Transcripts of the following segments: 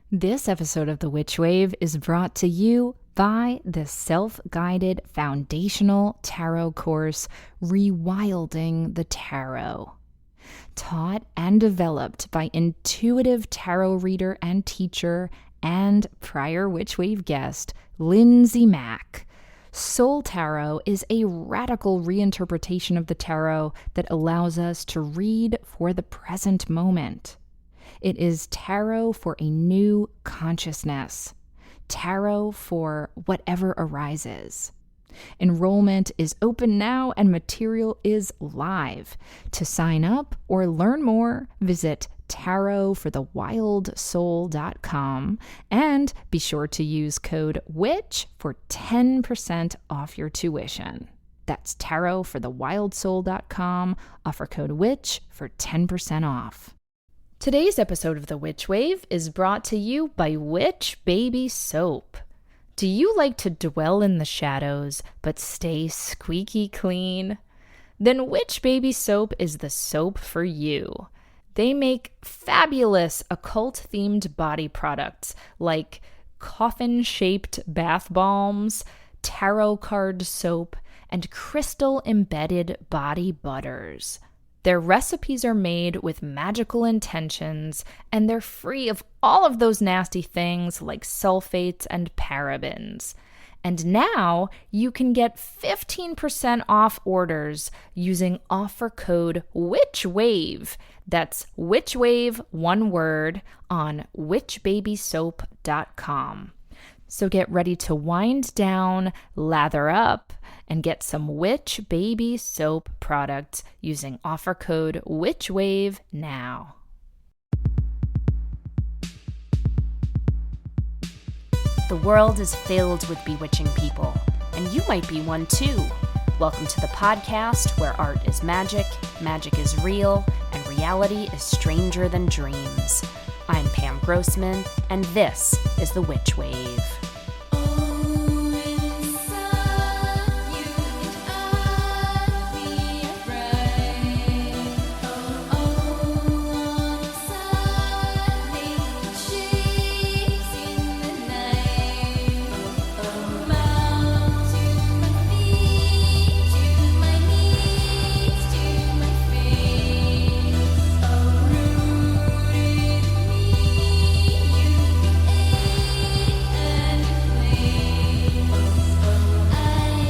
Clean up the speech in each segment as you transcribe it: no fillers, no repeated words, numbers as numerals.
This episode of The Witch Wave is brought to you by the self-guided foundational tarot course, Rewilding the Tarot. Taught and developed by intuitive tarot reader and teacher and prior Witch Wave guest, Lindsay Mack. Soul Tarot is a radical reinterpretation of the tarot that allows us to read for the present moment. It is tarot for a new consciousness, tarot for whatever arises. Enrollment is open now and material is live. To sign up or learn more, visit tarotforthewildsoul.com and be sure to use code WITCH for 10% off your tuition. That's tarotforthewildsoul.com, offer code WITCH for 10% off. Today's episode of The Witch Wave is brought to you by Witch Baby Soap. Do you like to dwell in the shadows but stay squeaky clean? Then Witch Baby Soap is the soap for you. They make fabulous occult-themed body products like coffin-shaped bath balms, tarot card soap, and crystal-embedded body butters. Their recipes are made with magical intentions, and they're free of all of those nasty things like sulfates and parabens. And now you can get 15% off orders using offer code WITCHWAVE. That's WITCHWAVE, one word, on witchbabysoap.com. So get ready to wind down, lather up, and get some Witch Baby Soap products using offer code WITCHWAVE now. The world is filled with bewitching people, and you might be one too. Welcome to the podcast where art is magic is real, and reality is stranger than dreams. I'm Pam Grossman, and this is The Witch Wave.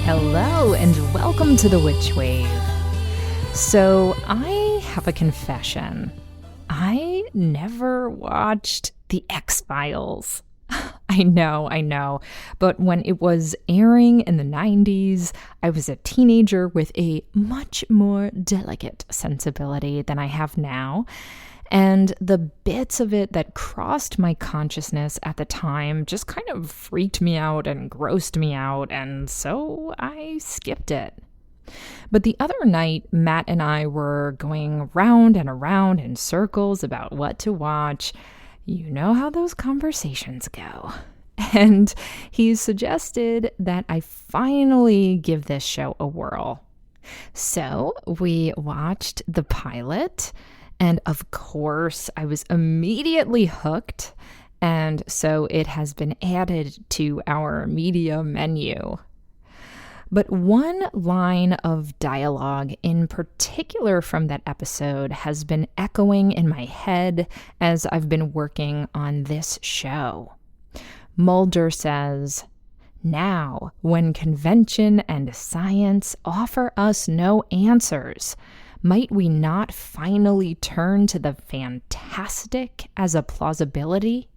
Hello and welcome to The Witch Wave. So I have a confession. I never watched The X-Files. I know. But when it was airing in the 90s, I was a teenager with a much more delicate sensibility than I have now. And the bits of it that crossed my consciousness at the time just kind of freaked me out and grossed me out, and so I skipped it. But the other night, Matt and I were going round and around in circles about what to watch. You know how those conversations go. And he suggested that I finally give this show a whirl. So we watched the pilot. And of course, I was immediately hooked, and so it has been added to our media menu. But one line of dialogue in particular from that episode has been echoing in my head as I've been working on this show. Mulder says, "Now, when convention and science offer us no answers, might we not finally turn to the fantastic as a plausibility?"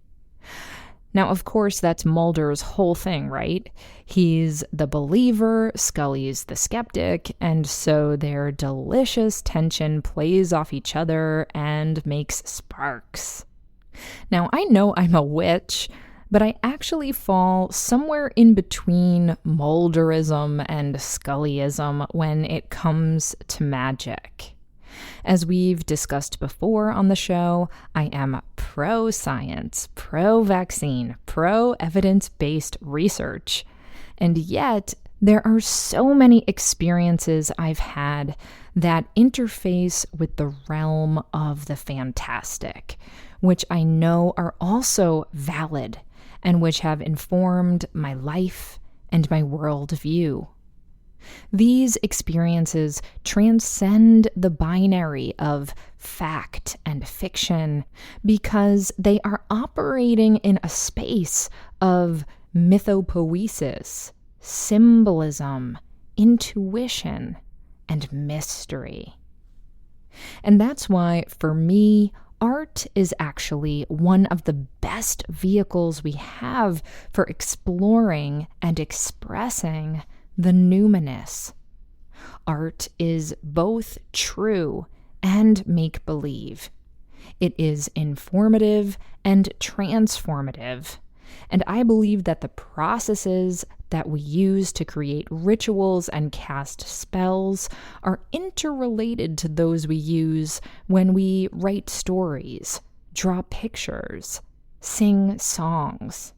Now, of course, that's Mulder's whole thing, right? He's the believer, Scully's the skeptic, and so their delicious tension plays off each other and makes sparks. Now, I know I'm a witch, but I actually fall somewhere in between Mulderism and Scullyism when it comes to magic. As we've discussed before on the show, I am pro-science, pro-vaccine, pro-evidence-based research. And yet, there are so many experiences I've had that interface with the realm of the fantastic, which I know are also valid and which have informed my life and my worldview. These experiences transcend the binary of fact and fiction because they are operating in a space of mythopoesis, symbolism, intuition, and mystery. And that's why, for me, art is actually one of the best vehicles we have for exploring and expressing the numinous. Art is both true and make-believe. It is informative and transformative. And I believe that the processes that we use to create rituals and cast spells are interrelated to those we use when we write stories, draw pictures, sing songs.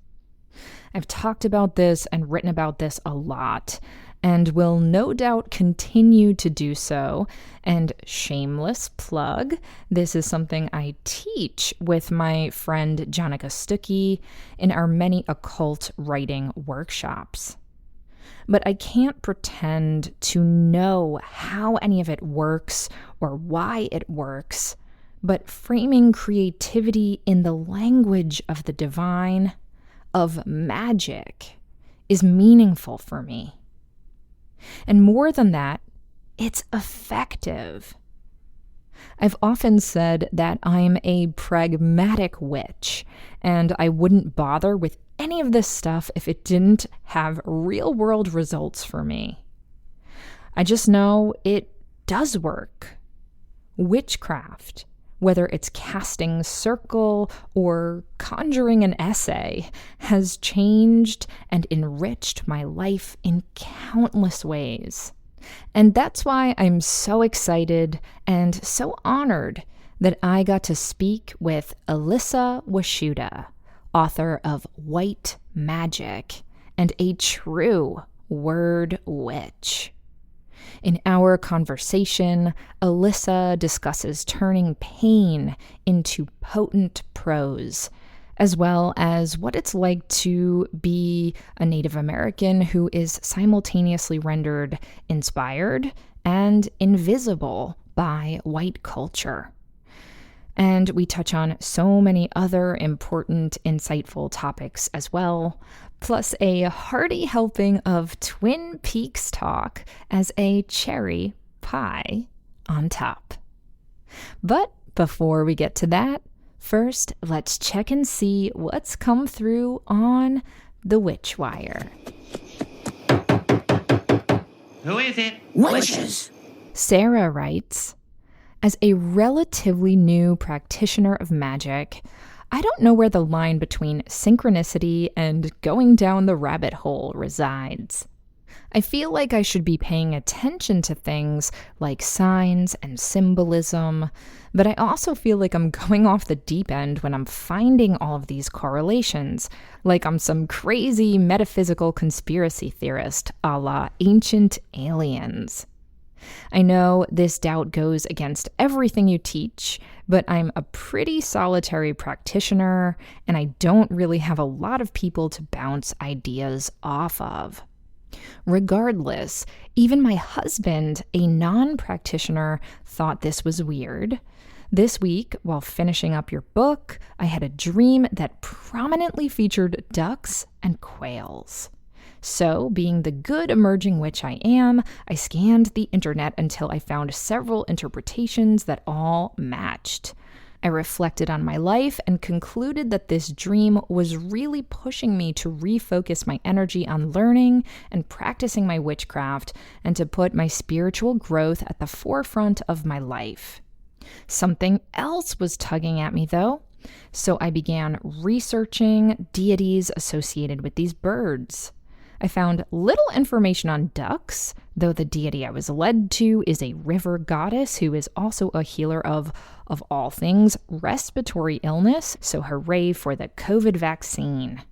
I've talked about this and written about this a lot, and will no doubt continue to do so. And shameless plug, this is something I teach with my friend Jonica Stuckey in our many occult writing workshops. But I can't pretend to know how any of it works or why it works, but framing creativity in the language of the divine, of magic, is meaningful for me. And more than that, it's effective. I've often said that I'm a pragmatic witch, and I wouldn't bother with any of this stuff if it didn't have real-world results for me. I just know it does work. Witchcraft, whether it's casting circle or conjuring an essay, has changed and enriched my life in countless ways. And that's why I'm so excited and so honored that I got to speak with Elissa Washuta, author of White Magic and a true word witch. In our conversation, Elissa discusses turning pain into potent prose, as well as what it's like to be a Native American who is simultaneously rendered inspired and invisible by white culture. And we touch on so many other important, insightful topics as well, plus a hearty helping of Twin Peaks talk as a cherry pie on top. But before we get to that, first, let's check and see what's come through on the Witch Wire. Who is it? Witches. Sarah writes, as a relatively new practitioner of magic, I don't know where the line between synchronicity and going down the rabbit hole resides. I feel like I should be paying attention to things like signs and symbolism, but I also feel like I'm going off the deep end when I'm finding all of these correlations, like I'm some crazy metaphysical conspiracy theorist a la Ancient Aliens. I know this doubt goes against everything you teach, but I'm a pretty solitary practitioner, and I don't really have a lot of people to bounce ideas off of. Regardless, even my husband, a non-practitioner, thought this was weird. This week, while finishing up your book, I had a dream that prominently featured ducks and quails. So, being the good emerging witch I am, I scanned the internet until I found several interpretations that all matched. I reflected on my life and concluded that this dream was really pushing me to refocus my energy on learning and practicing my witchcraft and to put my spiritual growth at the forefront of my life. Something else was tugging at me, though, so I began researching deities associated with these birds. I found little information on ducks, though the deity I was led to is a river goddess who is also a healer of all things, respiratory illness, so hooray for the COVID vaccine.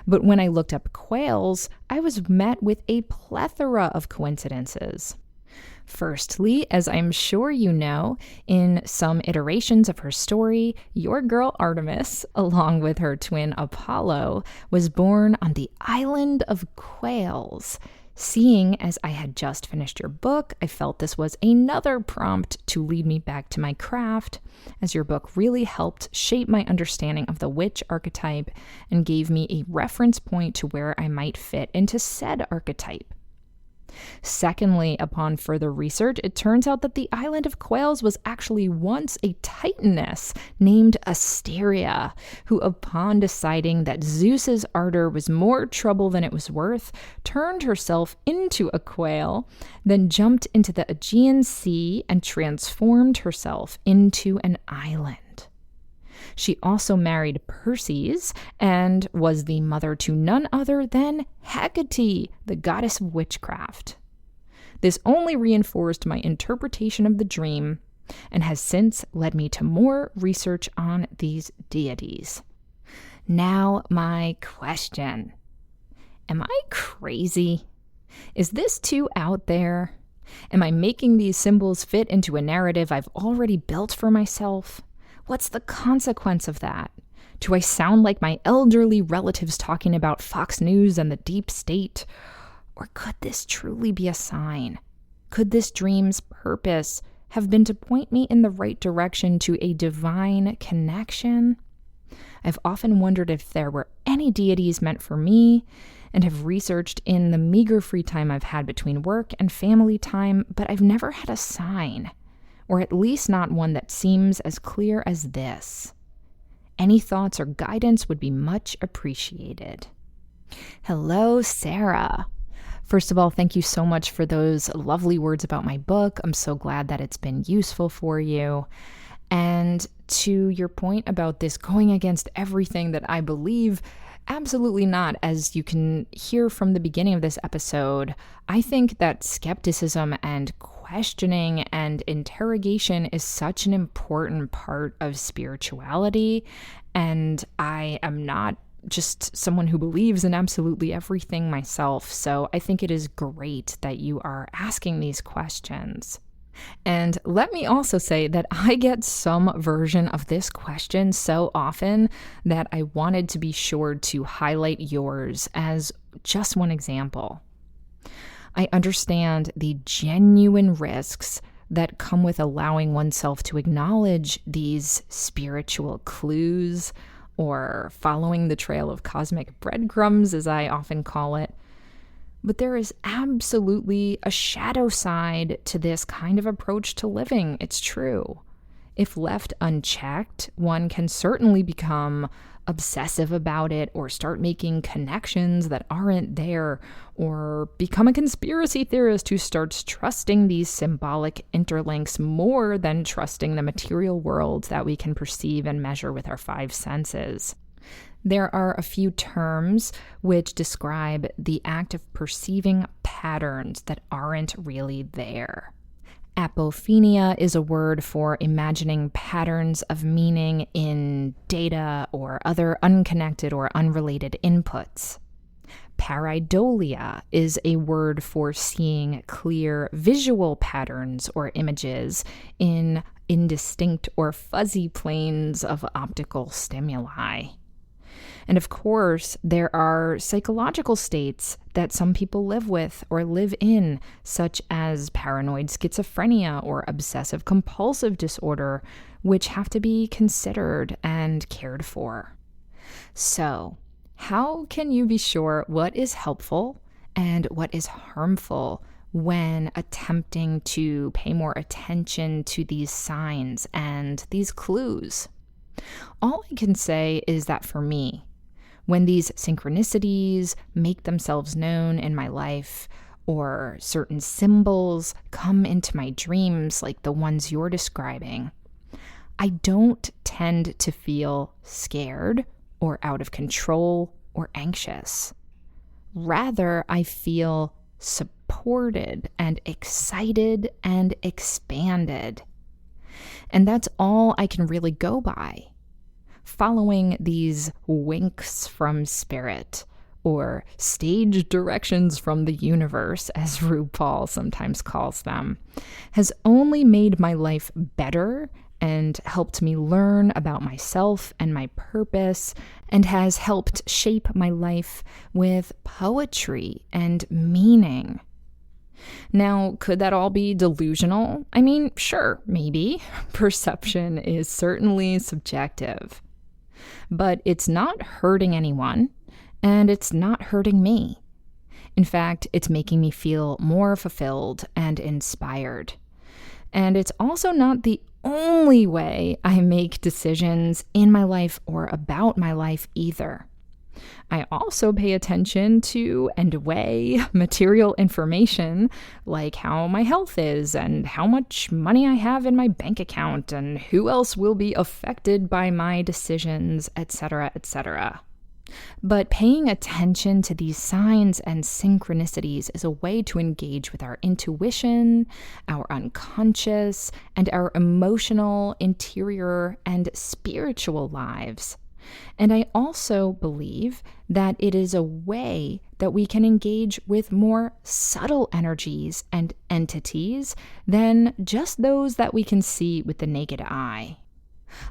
But when I looked up quails, I was met with a plethora of coincidences. Firstly, as I'm sure you know, in some iterations of her story, your girl Artemis, along with her twin Apollo, was born on the island of Quails. Seeing as I had just finished your book, I felt this was another prompt to lead me back to my craft, as your book really helped shape my understanding of the witch archetype and gave me a reference point to where I might fit into said archetype. Secondly, upon further research, it turns out that the island of Quails was actually once a titaness named Asteria, who, upon deciding that Zeus's ardor was more trouble than it was worth, turned herself into a quail, then jumped into the Aegean Sea and transformed herself into an island. She also married Perses and was the mother to none other than Hecate, the goddess of witchcraft. This only reinforced my interpretation of the dream and has since led me to more research on these deities. Now, my question. Am I crazy? Is this too out there? Am I making these symbols fit into a narrative I've already built for myself? What's the consequence of that? Do I sound like my elderly relatives talking about Fox News and the deep state? Or could this truly be a sign? Could this dream's purpose have been to point me in the right direction to a divine connection? I've often wondered if there were any deities meant for me, and have researched in the meager free time I've had between work and family time, but I've never had a sign. Or at least not one that seems as clear as this. Any thoughts or guidance would be much appreciated. Hello, Sarah. First of all, thank you so much for those lovely words about my book. I'm so glad that it's been useful for you. And to your point about this going against everything that I believe, absolutely not. As you can hear from the beginning of this episode, I think that skepticism and questioning and interrogation is such an important part of spirituality, and I am not just someone who believes in absolutely everything myself, so I think it is great that you are asking these questions. And let me also say that I get some version of this question so often that I wanted to be sure to highlight yours as just one example. I understand the genuine risks that come with allowing oneself to acknowledge these spiritual clues, or following the trail of cosmic breadcrumbs, as I often call it. But there is absolutely a shadow side to this kind of approach to living. It's true. If left unchecked, one can certainly become obsessive about it, or start making connections that aren't there, or become a conspiracy theorist who starts trusting these symbolic interlinks more than trusting the material world that we can perceive and measure with our five senses. There are a few terms which describe the act of perceiving patterns that aren't really there. Apophenia is a word for imagining patterns of meaning in data or other unconnected or unrelated inputs. Pareidolia is a word for seeing clear visual patterns or images in indistinct or fuzzy planes of optical stimuli. And of course, there are psychological states that some people live with or live in, such as paranoid schizophrenia or obsessive compulsive disorder, which have to be considered and cared for. So, how can you be sure what is helpful and what is harmful when attempting to pay more attention to these signs and these clues? All I can say is that for me, when these synchronicities make themselves known in my life, or certain symbols come into my dreams like the ones you're describing, I don't tend to feel scared or out of control or anxious. Rather, I feel supported and excited and expanded. And that's all I can really go by. Following these winks from spirit, or stage directions from the universe, as RuPaul sometimes calls them, has only made my life better and helped me learn about myself and my purpose, and has helped shape my life with poetry and meaning. Now, could that all be delusional? I mean, sure, maybe. Perception is certainly subjective. But it's not hurting anyone, and it's not hurting me. In fact, it's making me feel more fulfilled and inspired. And it's also not the only way I make decisions in my life or about my life either. I also pay attention to and weigh material information like how my health is and how much money I have in my bank account and who else will be affected by my decisions, etc., etc. But paying attention to these signs and synchronicities is a way to engage with our intuition, our unconscious, and our emotional, interior, and spiritual lives. And I also believe that it is a way that we can engage with more subtle energies and entities than just those that we can see with the naked eye.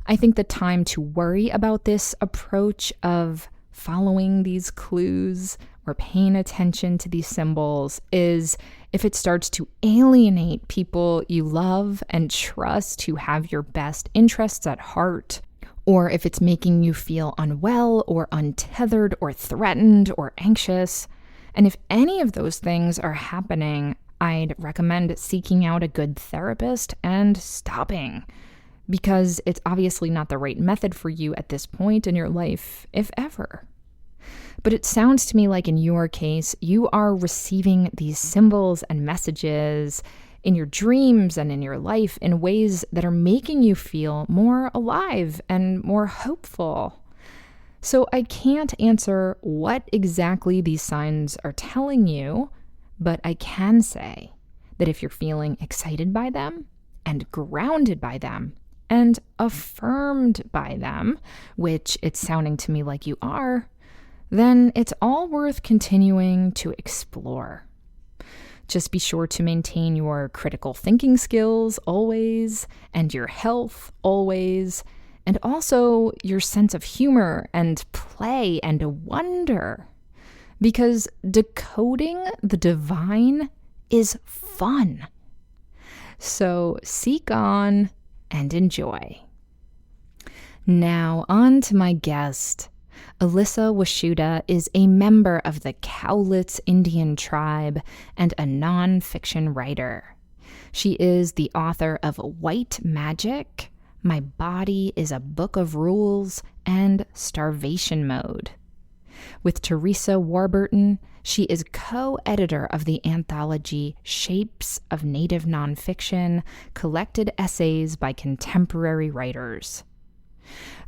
I think the time to worry about this approach of following these clues or paying attention to these symbols is if it starts to alienate people you love and trust who have your best interests at heart, or if it's making you feel unwell or untethered or threatened or anxious. And if any of those things are happening, I'd recommend seeking out a good therapist and stopping, because it's obviously not the right method for you at this point in your life, if ever. But it sounds to me like in your case, you are receiving these symbols and messages in your dreams and in your life in ways that are making you feel more alive and more hopeful. So I can't answer what exactly these signs are telling you, but I can say that if you're feeling excited by them and grounded by them and affirmed by them, which it's sounding to me like you are, then it's all worth continuing to explore. Just be sure to maintain your critical thinking skills always, and your health always, and also your sense of humor and play and wonder. Because decoding the divine is fun. So seek on and enjoy. Now on to my guest. Elissa Washuta is a member of the Cowlitz Indian tribe and a non-fiction writer. She is the author of White Magic, My Body is a Book of Rules, and Starvation Mode. With Teresa Warburton, she is co-editor of the anthology Shapes of Native Nonfiction, collected essays by contemporary writers.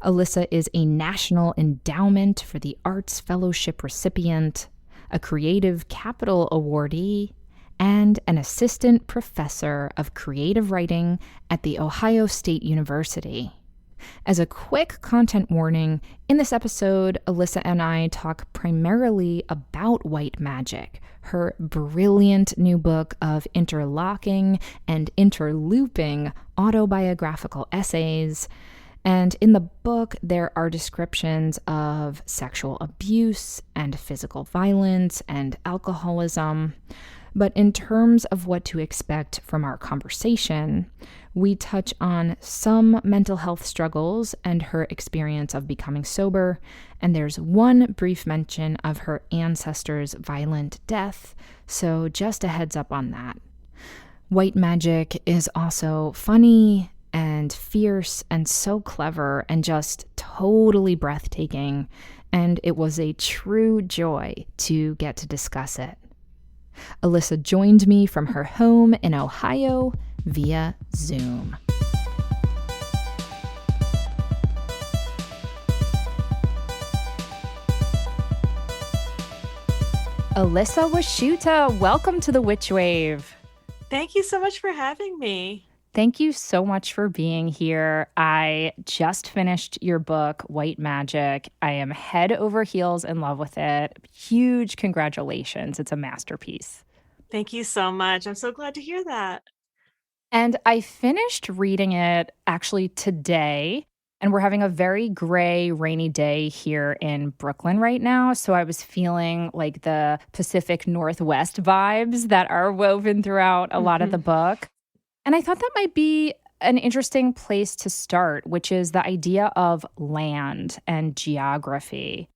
Elissa is a National Endowment for the Arts Fellowship recipient, a Creative Capital awardee, and an assistant professor of creative writing at The Ohio State University. As a quick content warning, in this episode, Elissa and I talk primarily about White Magic, her brilliant new book of interlocking and interlooping autobiographical essays. And in the book, there are descriptions of sexual abuse and physical violence and alcoholism. But in terms of what to expect from our conversation, we touch on some mental health struggles and her experience of becoming sober, and there's one brief mention of her ancestor's violent death, so just a heads up on that. White Magic is also funny and fierce and so clever and just totally breathtaking, and it was a true joy to get to discuss it. Elissa joined me from her home in Ohio via Zoom. Elissa Washuta, welcome to the Witch Wave. Thank you so much for having me. Thank you so much for being here. I just finished your book, White Magic. I am head over heels in love with it. Huge congratulations. It's a masterpiece. Thank you so much. I'm so glad to hear that. And I finished reading it actually today. And we're having a very gray, rainy day here in Brooklyn right now. So I was feeling like the Pacific Northwest vibes that are woven throughout a lot of the book. And I thought that might be an interesting place to start, which is the idea of land and geography.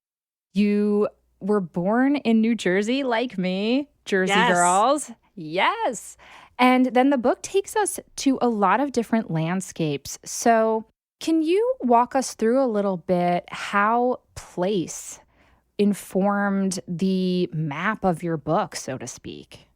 You were born in New Jersey, like me, Jersey girls. Yes. And then the book takes us to a lot of different landscapes. So can you walk us through a little bit how place informed the map of your book, so to speak?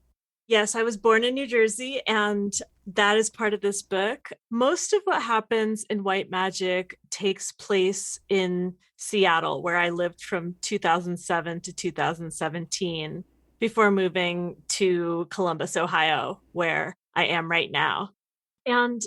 Yes, I was born in New Jersey, and that is part of this book. Most of what happens in White Magic takes place in Seattle, where I lived from 2007 to 2017 before moving to Columbus, Ohio, where I am right now. And,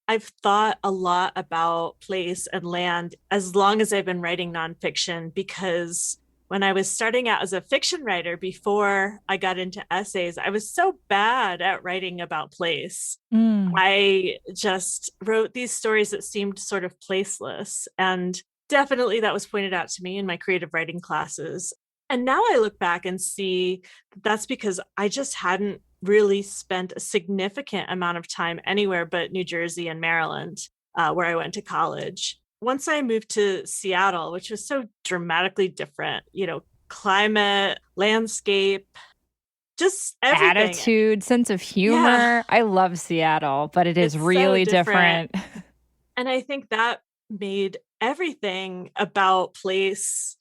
I've thought a lot about place and land as long as I've been writing nonfiction, because when I was starting out as a fiction writer, before I got into essays, I was so bad at writing about place. I just wrote these stories that seemed sort of placeless. And definitely that was pointed out to me in my creative writing classes. And now I look back and see that's because I just hadn't really spent a significant amount of time anywhere but New Jersey and Maryland, where I went to college. Once I moved to Seattle, which was so dramatically different, climate, landscape, just everything. Attitude, sense of humor. Yeah. I love Seattle, but it's really so different. And I think that made everything about place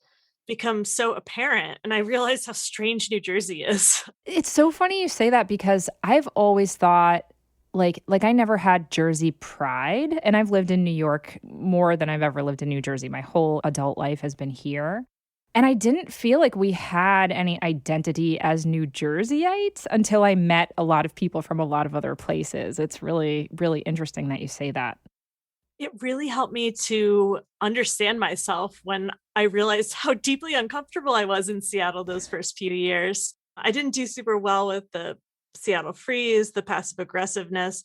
become so apparent. And I realized how strange New Jersey is. It's so funny you say that, because I've always thought like I never had Jersey pride, and I've lived in New York more than I've ever lived in New Jersey. My whole adult life has been here. And I didn't feel like we had any identity as New Jerseyites until I met a lot of people from a lot of other places. It's really, really interesting that you say that. It really helped me to understand myself when I realized how deeply uncomfortable I was in Seattle those first few years. I didn't do super well with the Seattle freeze, the passive aggressiveness.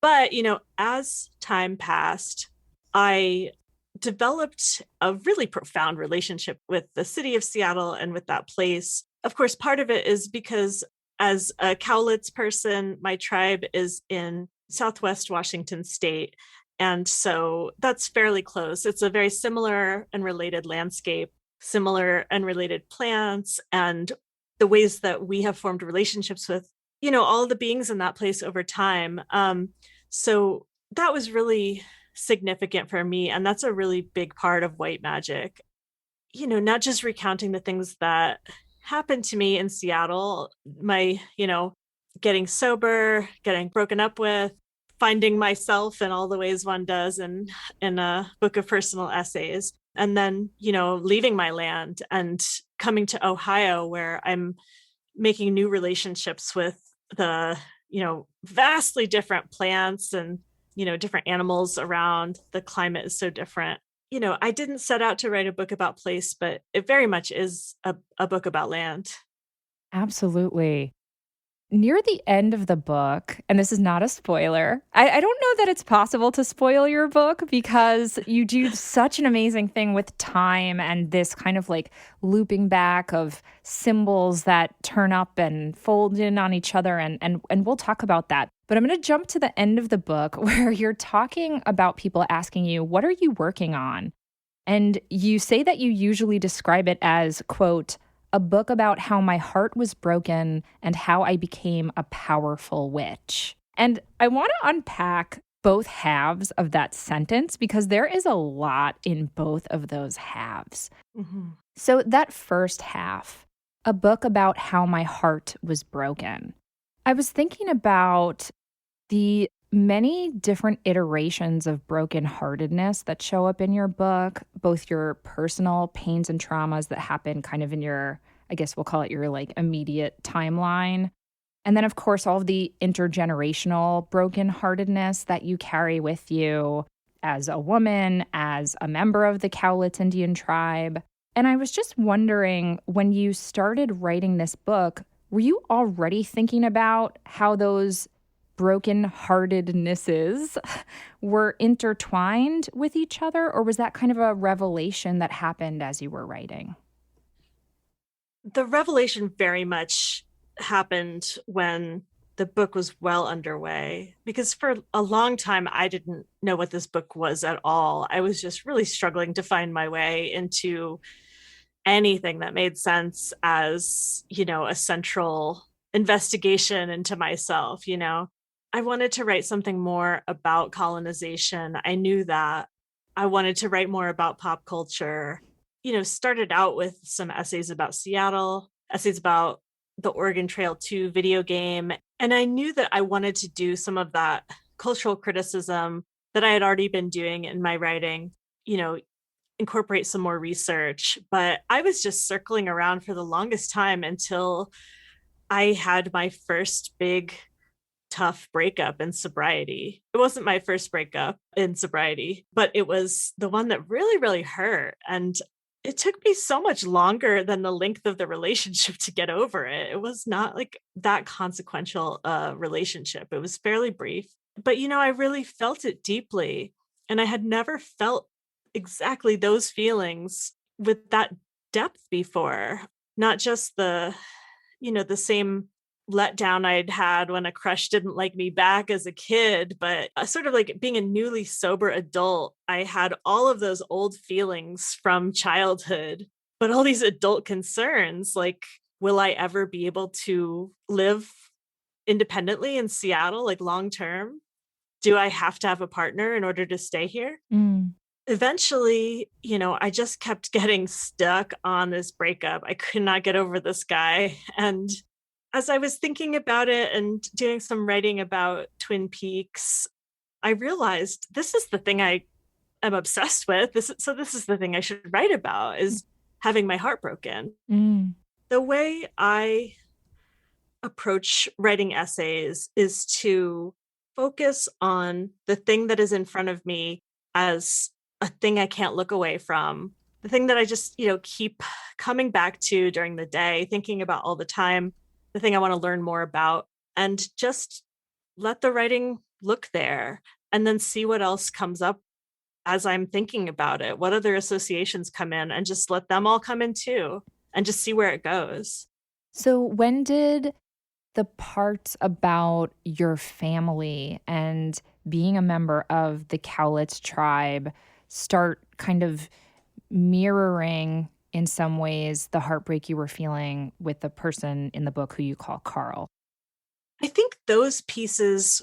But, as time passed, I developed a really profound relationship with the city of Seattle and with that place. Of course, part of it is because as a Cowlitz person, my tribe is in Southwest Washington State. And so that's fairly close. It's a very similar and related landscape, similar and related plants, and the ways that we have formed relationships with, all the beings in that place over time. So that was really significant for me. And that's a really big part of White Magic. Not just recounting the things that happened to me in Seattle, my, getting sober, getting broken up with, finding myself in all the ways one does in a book of personal essays. And then, leaving my land and coming to Ohio, where I'm making new relationships with the, vastly different plants and, different animals around. The climate is so different. I didn't set out to write a book about place, but it very much is a book about land. Absolutely. Near the end of the book, and this is not a spoiler, I don't know that it's possible to spoil your book, because you do such an amazing thing with time and this kind of like looping back of symbols that turn up and fold in on each other. And we'll talk about that. But I'm going to jump to the end of the book where you're talking about people asking you, what are you working on? And you say that you usually describe it as, quote, a book about how my heart was broken and how I became a powerful witch. And I want to unpack both halves of that sentence, because there is a lot in both of those halves. Mm-hmm. So that first half, a book about how my heart was broken. I was thinking about the many different iterations of brokenheartedness that show up in your book, both your personal pains and traumas that happen kind of in your, I guess we'll call it your like immediate timeline, And then, of course, all of the intergenerational brokenheartedness that you carry with you as a woman, as a member of the Cowlitz Indian tribe. And I was just wondering, when you started writing this book, were you already thinking about how those brokenheartednesses were intertwined with each other? Or was that kind of a revelation that happened as you were writing? The revelation very much happened when the book was well underway, because for a long time, I didn't know what this book was at all. I was just really struggling to find my way into anything that made sense as, a central investigation into myself. I wanted to write something more about colonization. I knew that. I wanted to write more about pop culture. Started out with some essays about Seattle, essays about the Oregon Trail 2 video game. And I knew that I wanted to do some of that cultural criticism that I had already been doing in my writing, incorporate some more research. But I was just circling around for the longest time until I had my first big, tough breakup in sobriety. It wasn't my first breakup in sobriety, but it was the one that really, really hurt. And it took me so much longer than the length of the relationship to get over it. It was not like that consequential relationship. It was fairly brief, but I really felt it deeply. And I had never felt exactly those feelings with that depth before. Not just the same letdown I'd had when a crush didn't like me back as a kid, but sort of like being a newly sober adult, I had all of those old feelings from childhood, but all these adult concerns, like, will I ever be able to live independently in Seattle, like long term? Do I have to have a partner in order to stay here? Eventually, I just kept getting stuck on this breakup. I could not get over this guy. And as I was thinking about it and doing some writing about Twin Peaks, I realized this is the thing I am obsessed with. This is the thing I should write about, is having my heart broken. The way I approach writing essays is to focus on the thing that is in front of me as a thing I can't look away from, the thing that I just, keep coming back to during the day, thinking about all the time, the thing I want to learn more about, and just let the writing look there and then see what else comes up as I'm thinking about it. What other associations come in, and just let them all come in too, and just see where it goes. So when did the parts about your family and being a member of the Cowlitz tribe start kind of mirroring in some ways the heartbreak you were feeling with the person in the book who you call Carl? I think those pieces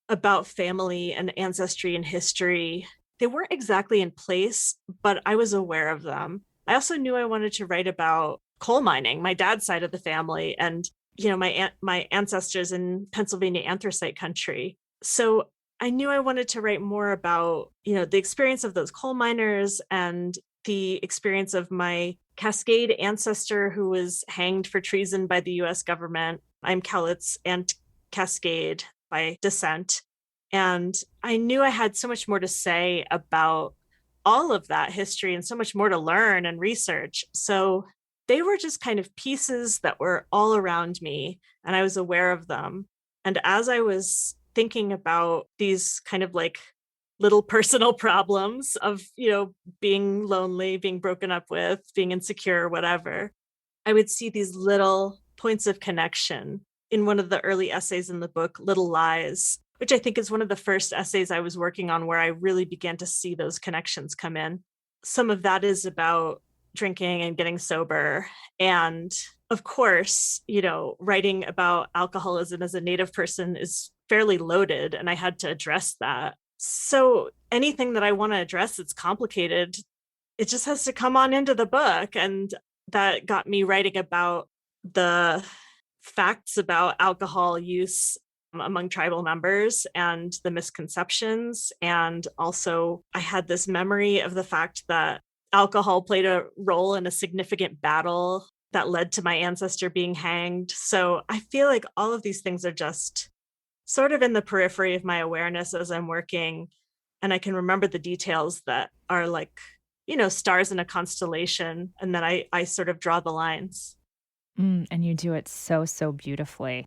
about family and ancestry and history, they weren't exactly in place, but I was aware of them. I also knew I wanted to write about coal mining, my dad's side of the family, and my ancestors in Pennsylvania anthracite country. So I knew I wanted to write more about, the experience of those coal miners and the experience of my Cascade ancestor who was hanged for treason by the US government. I'm Cowlitz and Cascade by descent. And I knew I had so much more to say about all of that history and so much more to learn and research. So they were just kind of pieces that were all around me, and I was aware of them. And as I was thinking about these kind of like little personal problems of, being lonely, being broken up with, being insecure, whatever, I would see these little points of connection. In one of the early essays in the book, Little Lies, which I think is one of the first essays I was working on where I really began to see those connections come in. Some of that is about drinking and getting sober. And of course, writing about alcoholism as a Native person is fairly loaded, and I had to address that. So anything that I want to address that's complicated, it just has to come on into the book. And that got me writing about the facts about alcohol use among tribal members and the misconceptions. And also I had this memory of the fact that alcohol played a role in a significant battle that led to my ancestor being hanged. So I feel like all of these things are just sort of in the periphery of my awareness as I'm working. And I can remember the details that are like, stars in a constellation. And then I sort of draw the lines. And you do it so, so beautifully.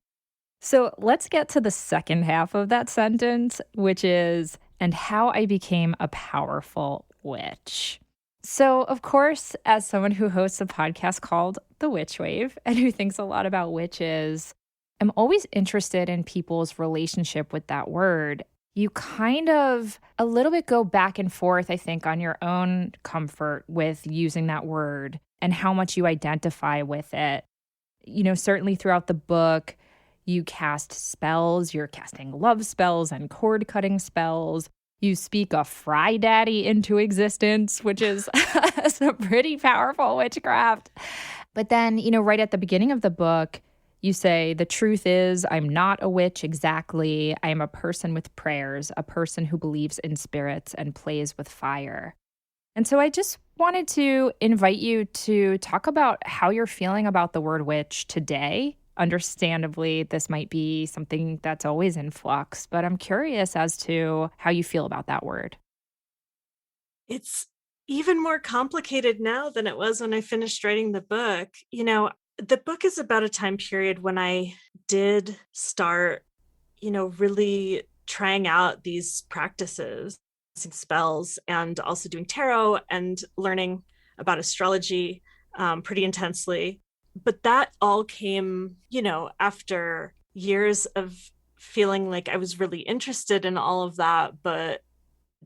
So let's get to the second half of that sentence, which is, and how I became a powerful witch. So, of course, as someone who hosts a podcast called The Witch Wave and who thinks a lot about witches, I'm always interested in people's relationship with that word. You kind of a little bit go back and forth, I think, on your own comfort with using that word and how much you identify with it. Certainly throughout the book, you cast spells, you're casting love spells and cord cutting spells. You speak a fry daddy into existence, which is some pretty powerful witchcraft. But then, right at the beginning of the book, you say, the truth is, I'm not a witch exactly. I am a person with prayers, a person who believes in spirits and plays with fire. And so I just wanted to invite you to talk about how you're feeling about the word witch today. Understandably, this might be something that's always in flux, but I'm curious as to how you feel about that word. It's even more complicated now than it was when I finished writing the book. The book is about a time period when I did start, really trying out these practices, spells, and also doing tarot and learning about astrology pretty intensely. But that all came, after years of feeling like I was really interested in all of that, but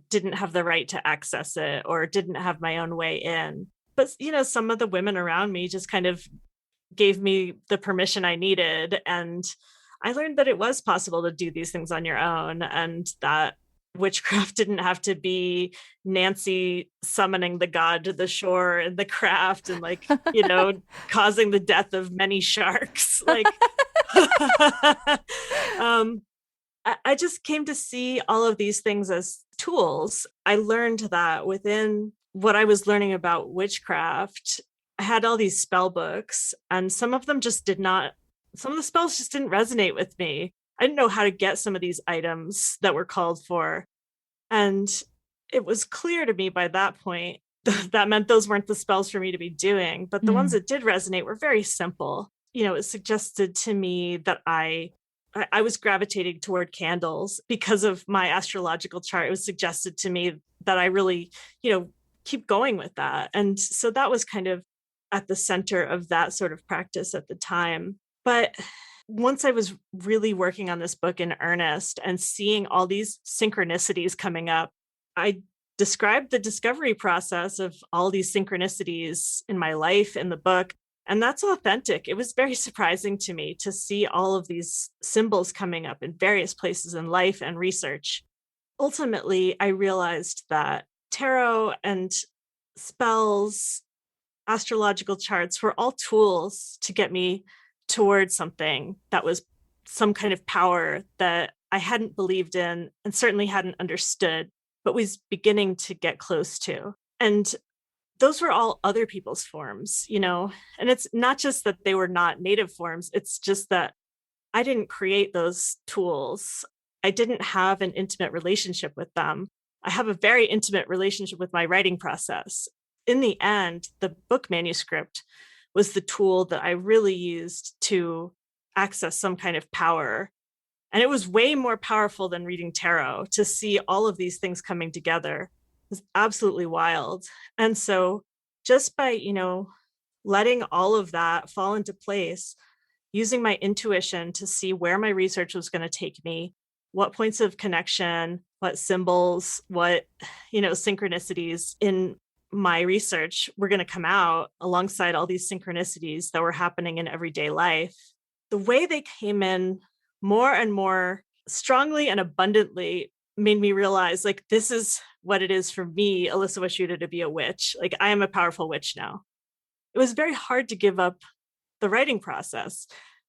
didn't have the right to access it or didn't have my own way in. But, some of the women around me just kind of gave me the permission I needed. And I learned that it was possible to do these things on your own, and that witchcraft didn't have to be Nancy summoning the god to the shore in the craft and causing the death of many sharks. I just came to see all of these things as tools. I learned that within what I was learning about witchcraft, I had all these spell books, and some of the spells just didn't resonate with me. I didn't know how to get some of these items that were called for. And it was clear to me by that point that meant those weren't the spells for me to be doing. But the ones that did resonate were very simple. It suggested to me that I was gravitating toward candles because of my astrological chart. It was suggested to me that I really, keep going with that. And so that was kind of at the center of that sort of practice at the time. But once I was really working on this book in earnest and seeing all these synchronicities coming up, I described the discovery process of all these synchronicities in my life in the book. And that's authentic. It was very surprising to me to see all of these symbols coming up in various places in life and research. Ultimately, I realized that tarot and spells, astrological charts were all tools to get me towards something that was some kind of power that I hadn't believed in and certainly hadn't understood, but was beginning to get close to. And those were all other people's forms, and it's not just that they were not native forms. It's just that I didn't create those tools. I didn't have an intimate relationship with them. I have a very intimate relationship with my writing process. In the end, the book manuscript was the tool that I really used to access some kind of power. And it was way more powerful than reading tarot. To see all of these things coming together was absolutely wild. And so just by, letting all of that fall into place, using my intuition to see where my research was going to take me, what points of connection, what symbols, what, synchronicities in my research were going to come out alongside all these synchronicities that were happening in everyday life. The way they came in more and more strongly and abundantly made me realize, this is what it is for me, Elissa Washuta, to be a witch. I am a powerful witch now. It was very hard to give up the writing process,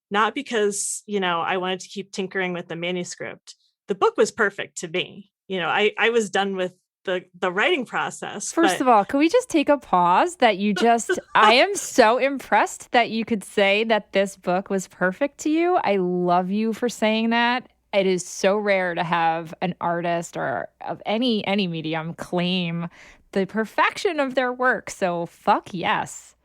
not because, I wanted to keep tinkering with the manuscript. The book was perfect to me. I was done with the writing process. First of all, can we just take a pause that you just, I am so impressed that you could say that this book was perfect to you. I love you for saying that. It is so rare to have an artist or of any medium claim the perfection of their work. So fuck yes.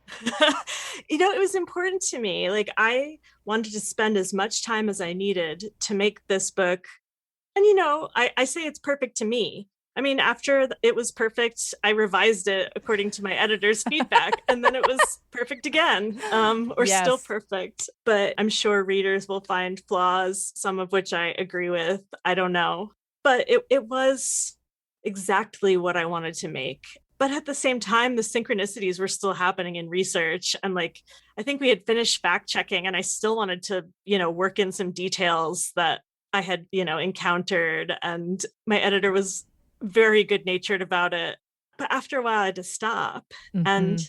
It was important to me. Like, I wanted to spend as much time as I needed to make this book. And, I say it's perfect to me. I mean, after it was perfect, I revised it according to my editor's feedback, and then it was perfect again, or Yes. still perfect. But I'm sure readers will find flaws, some of which I agree with. I don't know. But it was exactly what I wanted to make. But at the same time, the synchronicities were still happening in research. And I think we had finished fact checking, and I still wanted to, work in some details that I had, encountered. And my editor was very good natured about it. But after a while, I had to stop. And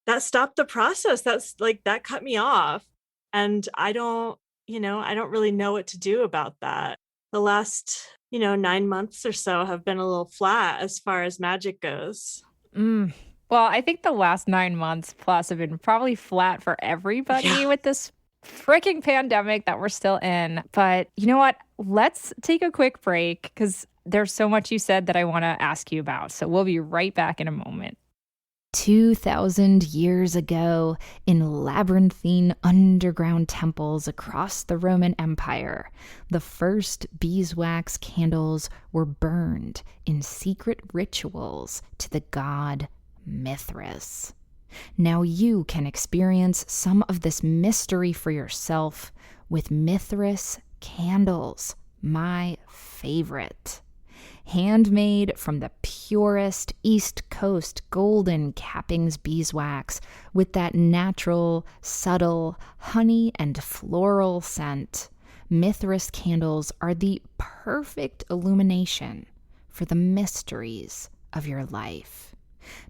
that stopped the process. That cut me off. And I don't really know what to do about that. The last, 9 months or so have been a little flat as far as magic goes. Well, I think the last 9 months plus have been probably flat for everybody with this freaking pandemic that we're still in. But you know what? Let's take a quick break because there's so much you said that I want to ask you about. So we'll be right back in a moment. 2,000 years ago, in labyrinthine underground temples across the Roman Empire, the first beeswax candles were burned in secret rituals to the god Mithras. Now you can experience some of this mystery for yourself with Mithras candles, my favorite. Handmade from the purest East Coast golden cappings beeswax with that natural, subtle honey and floral scent, Mithras candles are the perfect illumination for the mysteries of your life.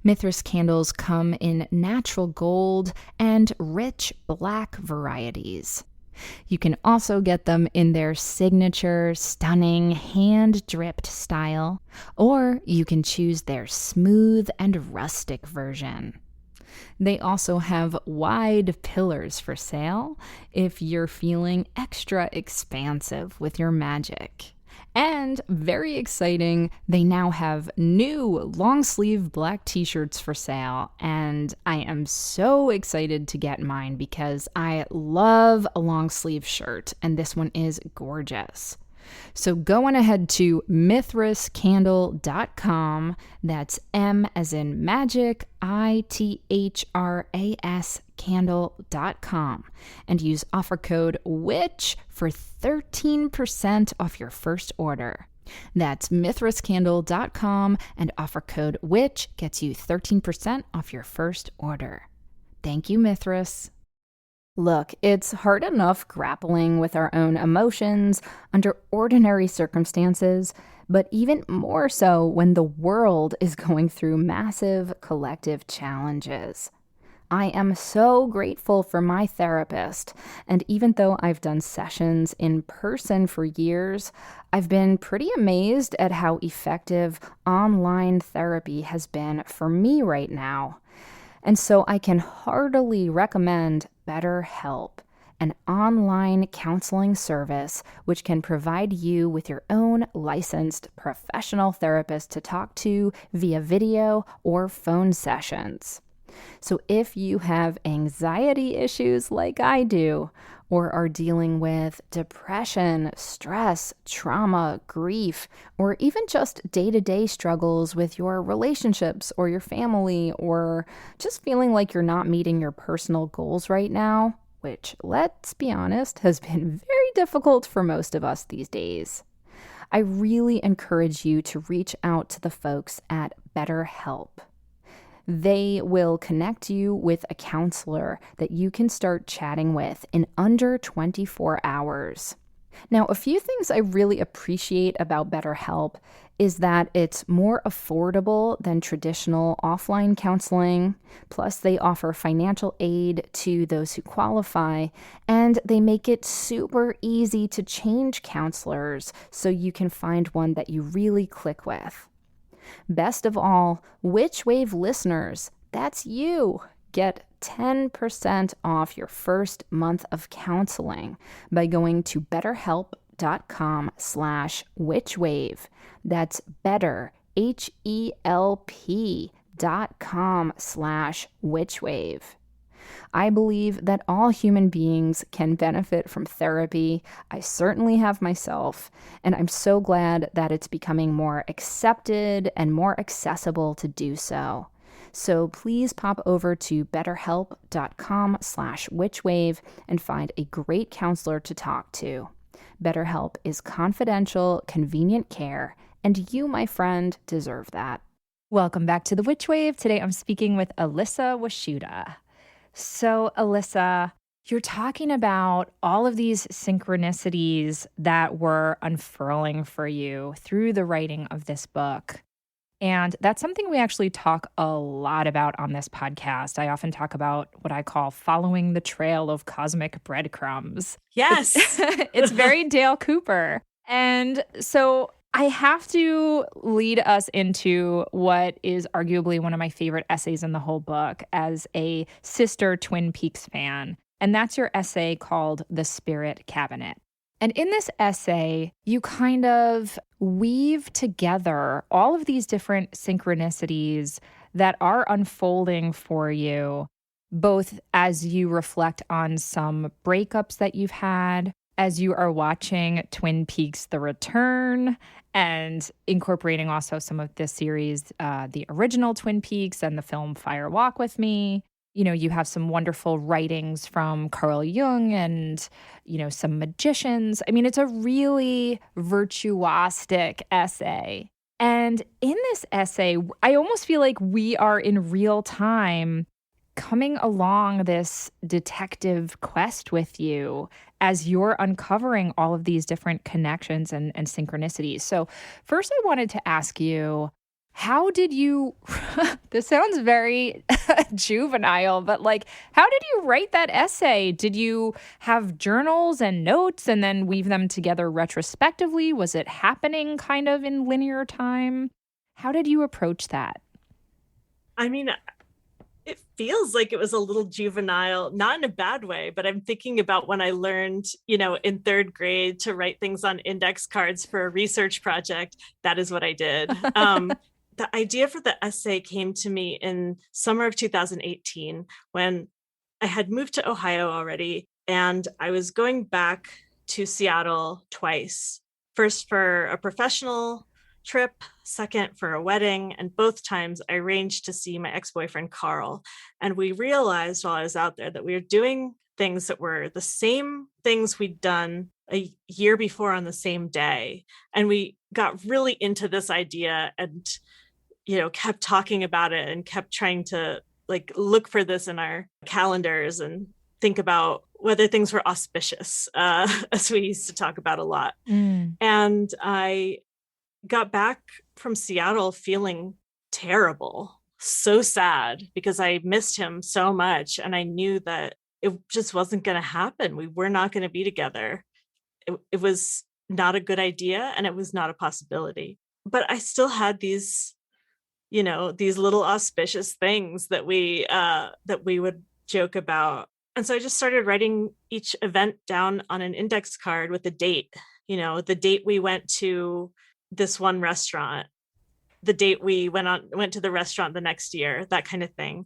Mithras candles come in natural gold and rich black varieties. You can also get them in their signature, stunning, hand-dripped style, or you can choose their smooth and rustic version. They also have wide pillars for sale if you're feeling extra expansive with your magic. And very exciting, they now have new long-sleeve black t-shirts for sale, and I am so excited to get mine because I love a long-sleeve shirt, and this one is gorgeous. So go on ahead to mithrascandle.com, that's M as in magic, ITHRAS candle.com, and use offer code WITCH for 13% off your first order. That's mithrascandle.com, and offer code WITCH gets you 13% off your first order. Thank you, Mithras. Look, it's hard enough grappling with our own emotions under ordinary circumstances, but even more so when the world is going through massive collective challenges. I am so grateful for my therapist, and even though I've done sessions in person for years, I've been pretty amazed at how effective online therapy has been for me right now. And so I can heartily recommend BetterHelp, an online counseling service which can provide you with your own licensed professional therapist to talk to via video or phone sessions. So if you have anxiety issues like I do, or are dealing with depression, stress, trauma, grief, or even just day-to-day struggles with your relationships or your family, or just feeling like you're not meeting your personal goals right now, which, let's be honest, has been very difficult for most of us these days, I really encourage you to reach out to the folks at BetterHelp. They will connect you with a counselor that you can start chatting with in under 24 hours. Now, a few things I really appreciate about BetterHelp is that it's more affordable than traditional offline counseling. Plus, they offer financial aid to those who qualify, and they make it super easy to change counselors so you can find one that you really click with. Best of all, Witch Wave listeners, that's you, get 10% off your first month of counseling by going to betterhelp.com/witchwave. That's better, HELP.com/witchwave. I believe that all human beings can benefit from therapy. I certainly have myself, and I'm so glad that it's becoming more accepted and more accessible to do so. So please pop over to betterhelp.com/witchwave and find a great counselor to talk to. BetterHelp is confidential, convenient care, and you, my friend, deserve that. Welcome back to the Witch Wave. Today I'm speaking with Elissa Washuta. So, Elissa, you're talking about all of these synchronicities that were unfurling for you through the writing of this book. And that's something we actually talk a lot about on this podcast. I often talk about what I call following the trail of cosmic breadcrumbs. Yes. It's very Dale Cooper. And so I have to lead us into what is arguably one of my favorite essays in the whole book as a sister Twin Peaks fan. And that's your essay called The Spirit Cabinet. And in this essay, you kind of weave together all of these different synchronicities that are unfolding for you, both as you reflect on some breakups that you've had, as you are watching Twin Peaks: The Return, and incorporating also some of this series, the original Twin Peaks and the film Fire Walk with Me. You know, you have some wonderful writings from Carl Jung and, you know, some magicians. I mean, it's a really virtuosic essay. And in this essay, I almost feel like we are in real time coming along this detective quest with you as you're uncovering all of these different connections and synchronicities. So first I wanted to ask you, how did you, this sounds very juvenile, but like, how did you write that essay? Did you have journals and notes and then weave them together retrospectively? Was it happening kind of in linear time? How did you approach that? I mean, it feels like it was a little juvenile, not in a bad way, but I'm thinking about when I learned, you know, in third grade to write things on index cards for a research project. That is what I did. The idea for the essay came to me in summer of 2018 when I had moved to Ohio already, and I was going back to Seattle twice. First for a professional trip, second for a wedding, and both times I arranged to see my ex-boyfriend Carl. And we realized while I was out there that we were doing things that were the same things we'd done a year before on the same day. And we got really into this idea and, you know, kept talking about it and kept trying to like look for this in our calendars and think about whether things were auspicious, as we used to talk about a lot. And I got back from Seattle feeling terrible, so sad, because I missed him so much. And I knew that it just wasn't going to happen. We were not going to be together. It was not a good idea, and it was not a possibility. But I still had these, you know, these little auspicious things that we would joke about. And so I just started writing each event down on an index card with a date, you know, the date we went to this one restaurant, the date we went to the restaurant the next year, that kind of thing.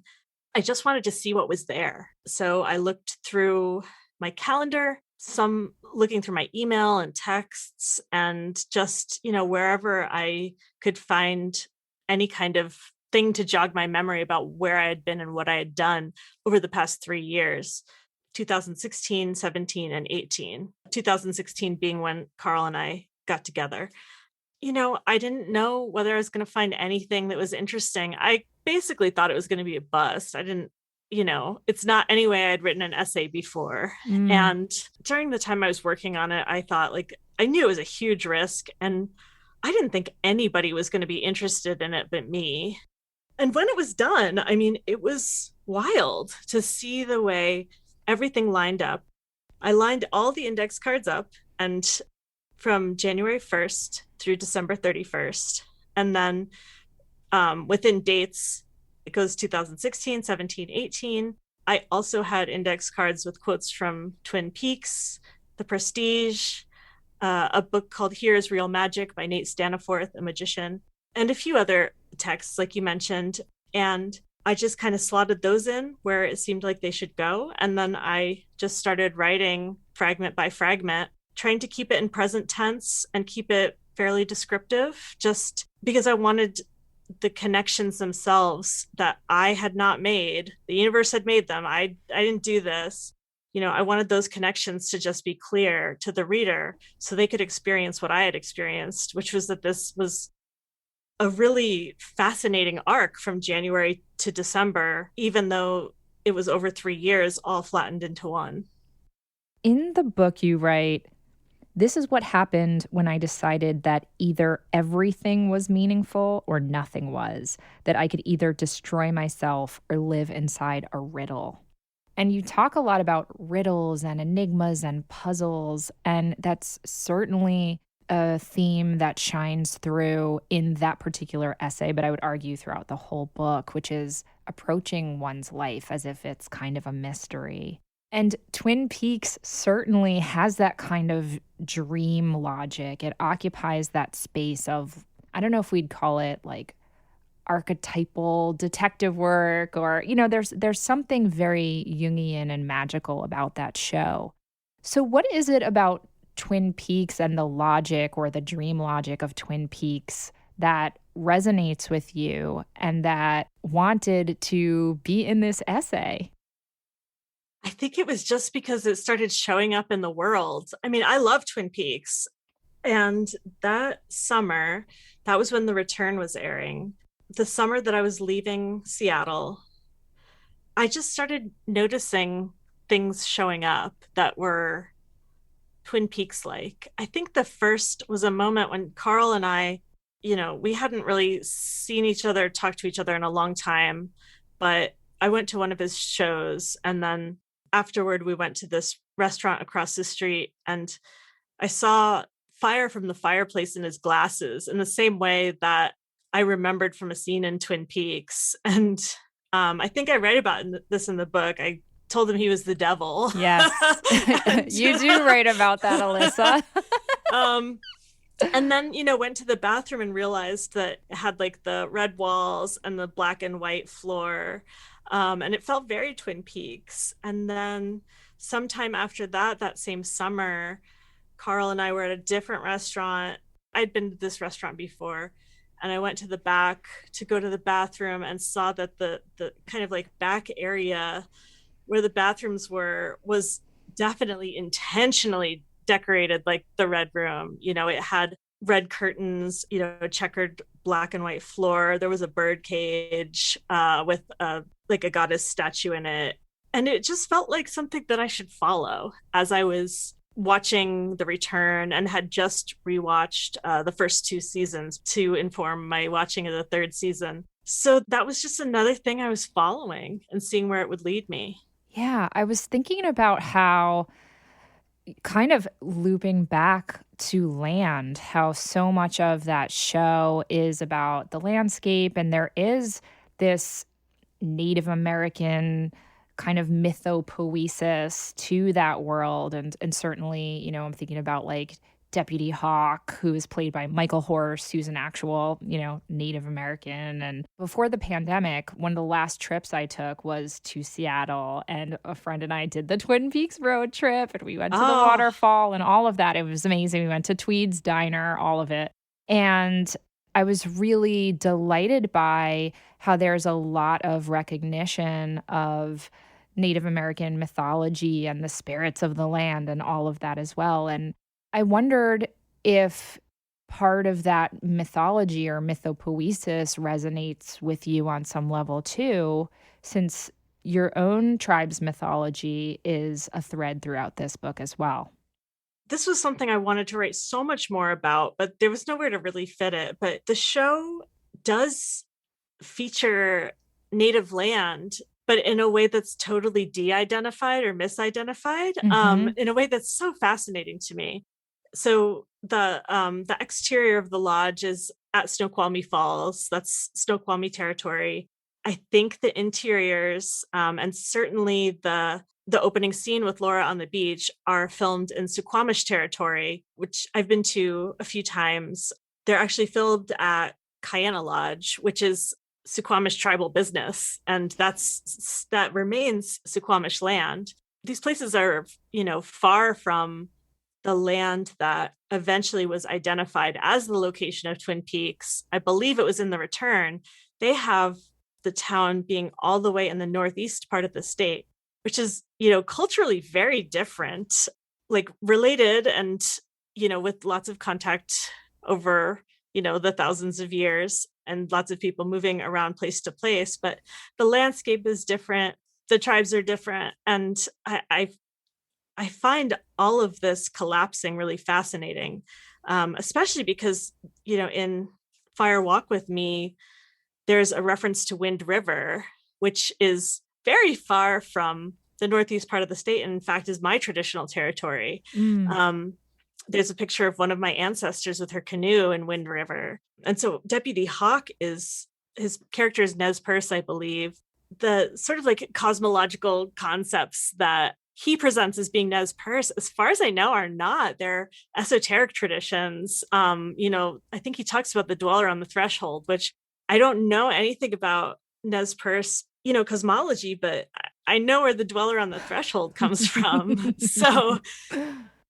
I just wanted to see what was there. So I looked through my calendar, some looking through my email and texts, and just, you know, wherever I could find any kind of thing to jog my memory about where I had been and what I had done over the past 3 years, 2016, 17, and 18. 2016 being when Carl and I got together. You know, I didn't know whether I was going to find anything that was interesting. I basically thought it was going to be a bust. I didn't, you know, it's not any way I'd written an essay before. And during the time I was working on it, I thought, like, I knew it was a huge risk, and I didn't think anybody was going to be interested in it but me. And when it was done, I mean, it was wild to see the way everything lined up. I lined all the index cards up, and from January 1st through December 31st. And then within dates. It goes 2016, 17, 18. I also had index cards with quotes from Twin Peaks, The Prestige, a book called Here is Real Magic by Nate Staniforth, a magician, and a few other texts, like you mentioned. And I just kind of slotted those in where it seemed like they should go. And then I just started writing fragment by fragment, trying to keep it in present tense and keep it fairly descriptive, just because I wanted the connections themselves that I had not made. The universe had made them. I didn't do this. I wanted those connections to just be clear to the reader so they could experience what I had experienced, which was that this was a really fascinating arc from January to December, even though it was over 3 years, all flattened into one. In the book you write, this is what happened when I decided that either everything was meaningful or nothing was, that I could either destroy myself or live inside a riddle. And you talk a lot about riddles and enigmas and puzzles, and that's certainly a theme that shines through in that particular essay, but I would argue throughout the whole book, which is approaching one's life as if it's kind of a mystery. And Twin Peaks certainly has that kind of dream logic. It occupies that space of, I don't know if we'd call it like archetypal detective work or, there's something very Jungian and magical about that show. So what is it about Twin Peaks and the logic or the dream logic of Twin Peaks that resonates with you and that wanted to be in this essay? I think it was just because it started showing up in the world. I mean, I love Twin Peaks. And that summer, that was when The Return was airing. The summer that I was leaving Seattle, I just started noticing things showing up that were Twin Peaks like. I think the first was a moment when Carl and I, we hadn't really seen each other, talked to each other in a long time, but I went to one of his shows, and then afterward we went to this restaurant across the street, and I saw fire from the fireplace in his glasses in the same way that I remembered from a scene in Twin Peaks. And I think I write about this in the book. I told him he was the devil. Yes. You do write about that, Elissa. And then, went to the bathroom and realized that it had like the red walls and the black and white floor. And it felt very Twin Peaks. And then sometime after that same summer, Carl and I were at a different restaurant. I'd been to this restaurant before, and I went to the back to go to the bathroom and saw that the kind of like back area where the bathrooms were was definitely intentionally decorated like the Red Room. It had red curtains, a checkered black and white floor. There was a bird cage with like a goddess statue in it. And it just felt like something that I should follow as I was watching The Return and had just rewatched the first 2 seasons to inform my watching of the 3rd season. So that was just another thing I was following and seeing where it would lead me. Yeah, I was thinking about how, kind of looping back to land, how so much of that show is about the landscape, and there is this Native American kind of mythopoesis to that world. And certainly, I'm thinking about like Deputy Hawk, who is played by Michael Horse, who's an actual, Native American. And before the pandemic, one of the last trips I took was to Seattle, and a friend and I did the Twin Peaks road trip, and we went to the waterfall and all of that. It was amazing. We went to Tweed's Diner, all of it. And I was really delighted by how there's a lot of recognition of Native American mythology and the spirits of the land and all of that as well. And I wondered if part of that mythology or mythopoesis resonates with you on some level too, since your own tribe's mythology is a thread throughout this book as well. This was something I wanted to write so much more about, but there was nowhere to really fit it. But the show does feature native land, but in a way that's totally de-identified or misidentified, in a way that's so fascinating to me. So The exterior of the lodge is at Snoqualmie Falls. That's Snoqualmie territory. I think the interiors, and certainly the opening scene with Laura on the beach, are filmed in Suquamish territory, which I've been to a few times. They're actually filmed at Kayana Lodge, which is Suquamish tribal business, and that remains Suquamish land. These places are, far from the land that eventually was identified as the location of Twin Peaks. I believe it was in the return. They have the town being all the way in the northeast part of the state, which is, culturally very different, like related and, with lots of contact over, the thousands of years and lots of people moving around place to place. But the landscape is different. The tribes are different. And I find all of this collapsing really fascinating, especially because, in Fire Walk With Me, there's a reference to Wind River, which is very far from the northeast part of the state, and in fact is my traditional territory. There's a picture of one of my ancestors with her canoe in Wind River. And so Deputy Hawk his character is Nez Perce, I believe. The sort of like cosmological concepts that he presents as being Nez Perce, as far as I know, are not. They're esoteric traditions. I think he talks about the dweller on the threshold, which I don't know anything about Nez Perce, cosmology, but I know where the dweller on the threshold comes from. So,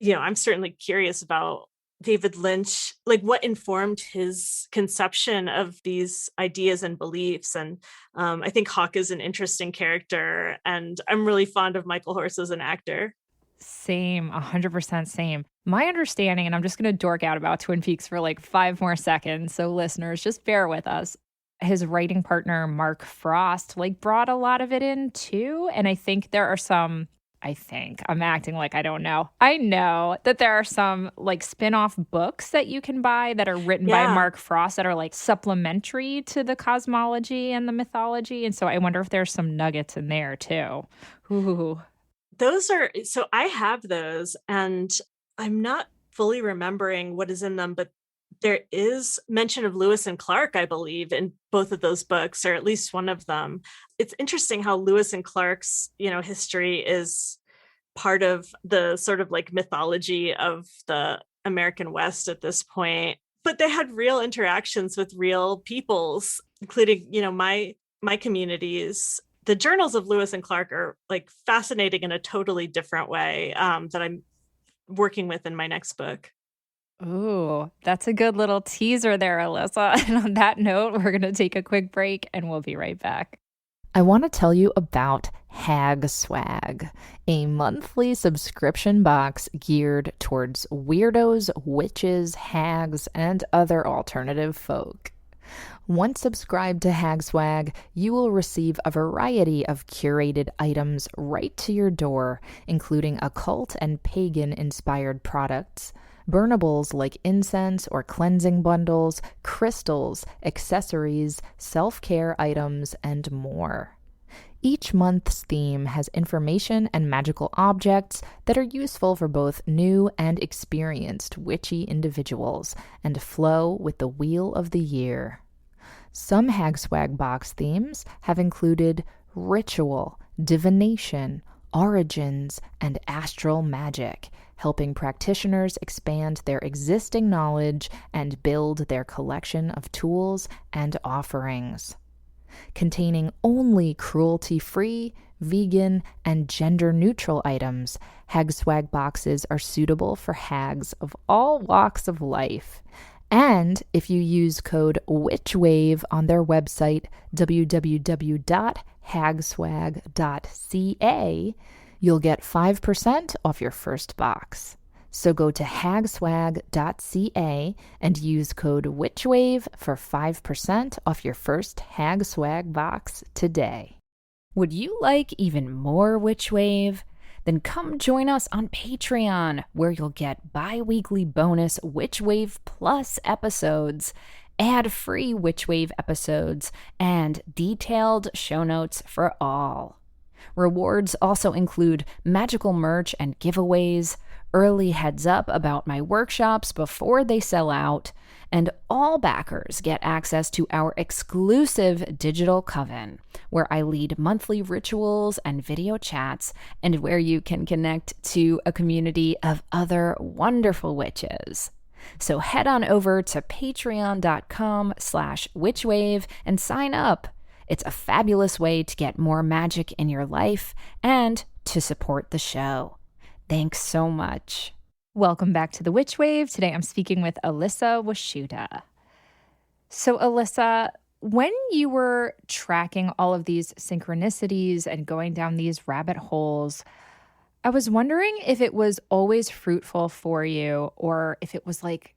I'm certainly curious about David Lynch, like what informed his conception of these ideas and beliefs. And I think Hawk is an interesting character, and I'm really fond of Michael Horse as an actor. Same, 100% same. My understanding, and I'm just going to dork out about Twin Peaks for like 5 more seconds, so listeners, just bear with us. His writing partner, Mark Frost, brought a lot of it in too. And I think there are some, I'm acting like I don't know. I know that there are some spin-off books that you can buy that are written by Mark Frost that are supplementary to the cosmology and the mythology. And so I wonder if there's some nuggets in there too. Ooh. So I have those, and I'm not fully remembering what is in them, but there is mention of Lewis and Clark, I believe, in both of those books, or at least one of them. It's interesting how Lewis and Clark's, history is part of the sort of mythology of the American West at this point. But they had real interactions with real peoples, including, my communities. The journals of Lewis and Clark are fascinating in a totally different way that I'm working with in my next book. Ooh, that's a good little teaser there, Elissa. And on that note, we're going to take a quick break and we'll be right back. I want to tell you about Hag Swag, a monthly subscription box geared towards weirdos, witches, hags, and other alternative folk. Once subscribed to Hag Swag, you will receive a variety of curated items right to your door, including occult and pagan-inspired products, burnables like incense or cleansing bundles, crystals, accessories, self-care items, and more. Each month's theme has information and magical objects that are useful for both new and experienced witchy individuals and flow with the wheel of the year. Some Hag Swag box themes have included ritual, divination, origins, and astral magic, helping practitioners expand their existing knowledge and build their collection of tools and offerings. Containing only cruelty-free, vegan, and gender-neutral items, Hag Swag boxes are suitable for hags of all walks of life. And if you use code WitchWave on their website, www.hagswag.ca, you'll get 5% off your first box. So go to hagswag.ca and use code WitchWave for 5% off your first Hag Swag box today. Would you like even more WitchWave? Then come join us on Patreon, where you'll get bi-weekly bonus WitchWave Plus episodes, ad-free WitchWave episodes, and detailed show notes for all. Rewards also include magical merch and giveaways, early heads up about my workshops before they sell out, and all backers get access to our exclusive digital coven, where I lead monthly rituals and video chats, and where you can connect to a community of other wonderful witches. So head on over to patreon.com/witchwave and sign up. It's a fabulous way to get more magic in your life and to support the show. Thanks so much. Welcome back to the Witch Wave. Today I'm speaking with Elissa Washuta. So Elissa, when you were tracking all of these synchronicities and going down these rabbit holes, I was wondering if it was always fruitful for you, or if it was like,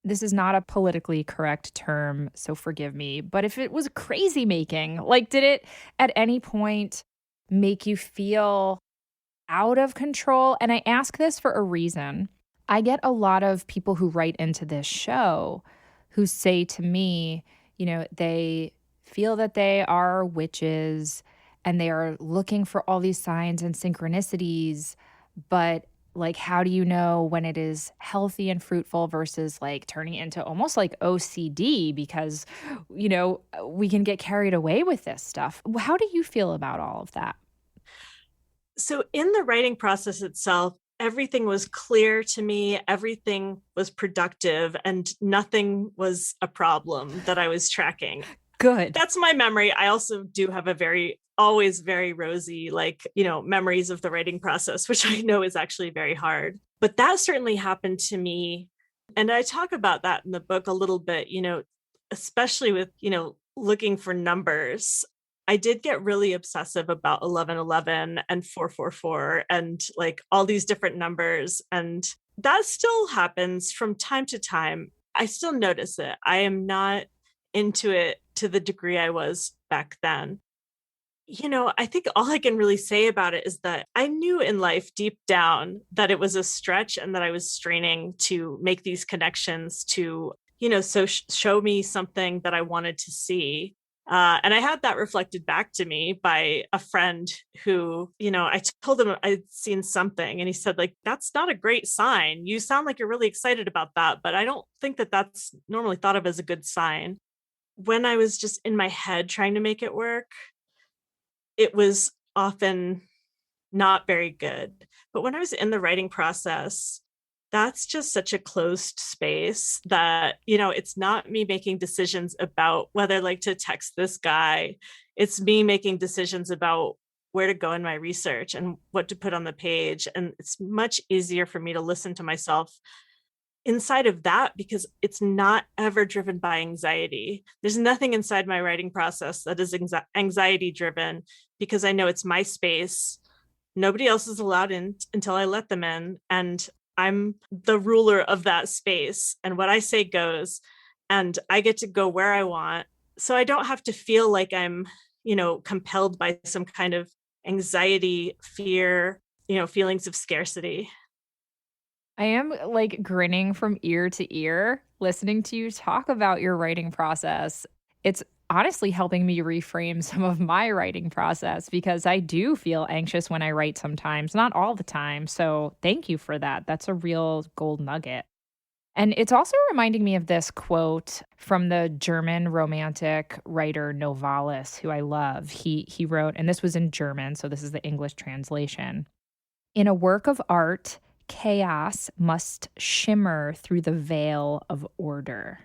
this is not a politically correct term, so forgive me, but if it was crazy making, like, did it at any point make you feel out of control? And I ask this for a reason. I get a lot of people who write into this show who say to me, they feel that they are witches and they are looking for all these signs and synchronicities, but like, how do you know when it is healthy and fruitful versus like turning into almost like OCD because, we can get carried away with this stuff. How do you feel about all of that? So in the writing process itself, everything was clear to me. Everything was productive and nothing was a problem that I was tracking. Good. That's my memory. I also do have always very rosy, memories of the writing process, which I know is actually very hard. But that certainly happened to me. And I talk about that in the book a little bit, especially with, looking for numbers. I did get really obsessive about 1111 and 444 and like all these different numbers. And that still happens from time to time. I still notice it. I am not into it to the degree I was back then. I think all I can really say about it is that I knew in life deep down that it was a stretch and that I was straining to make these connections to, show me something that I wanted to see. And I had that reflected back to me by a friend who, I told him I'd seen something and he said, like, that's not a great sign. You sound like you're really excited about that, but I don't think that that's normally thought of as a good sign. When I was just in my head trying to make it work, it was often not very good. But when I was in the writing process, that's just such a closed space that, it's not me making decisions about whether like to text this guy. It's me making decisions about where to go in my research and what to put on the page. And it's much easier for me to listen to myself inside of that because it's not ever driven by anxiety. There's nothing inside my writing process that is anxiety driven because I know it's my space. Nobody else is allowed in until I let them in. And I'm the ruler of that space. And what I say goes, and I get to go where I want. So I don't have to feel like I'm, compelled by some kind of anxiety, fear, feelings of scarcity. I am like grinning from ear to ear listening to you talk about your writing process. It's honestly helping me reframe some of my writing process because I do feel anxious when I write sometimes, not all the time. So thank you for that. That's a real gold nugget. And it's also reminding me of this quote from the German romantic writer Novalis, who I love. He wrote, and this was in German, so this is the English translation. In a work of art, chaos must shimmer through the veil of order.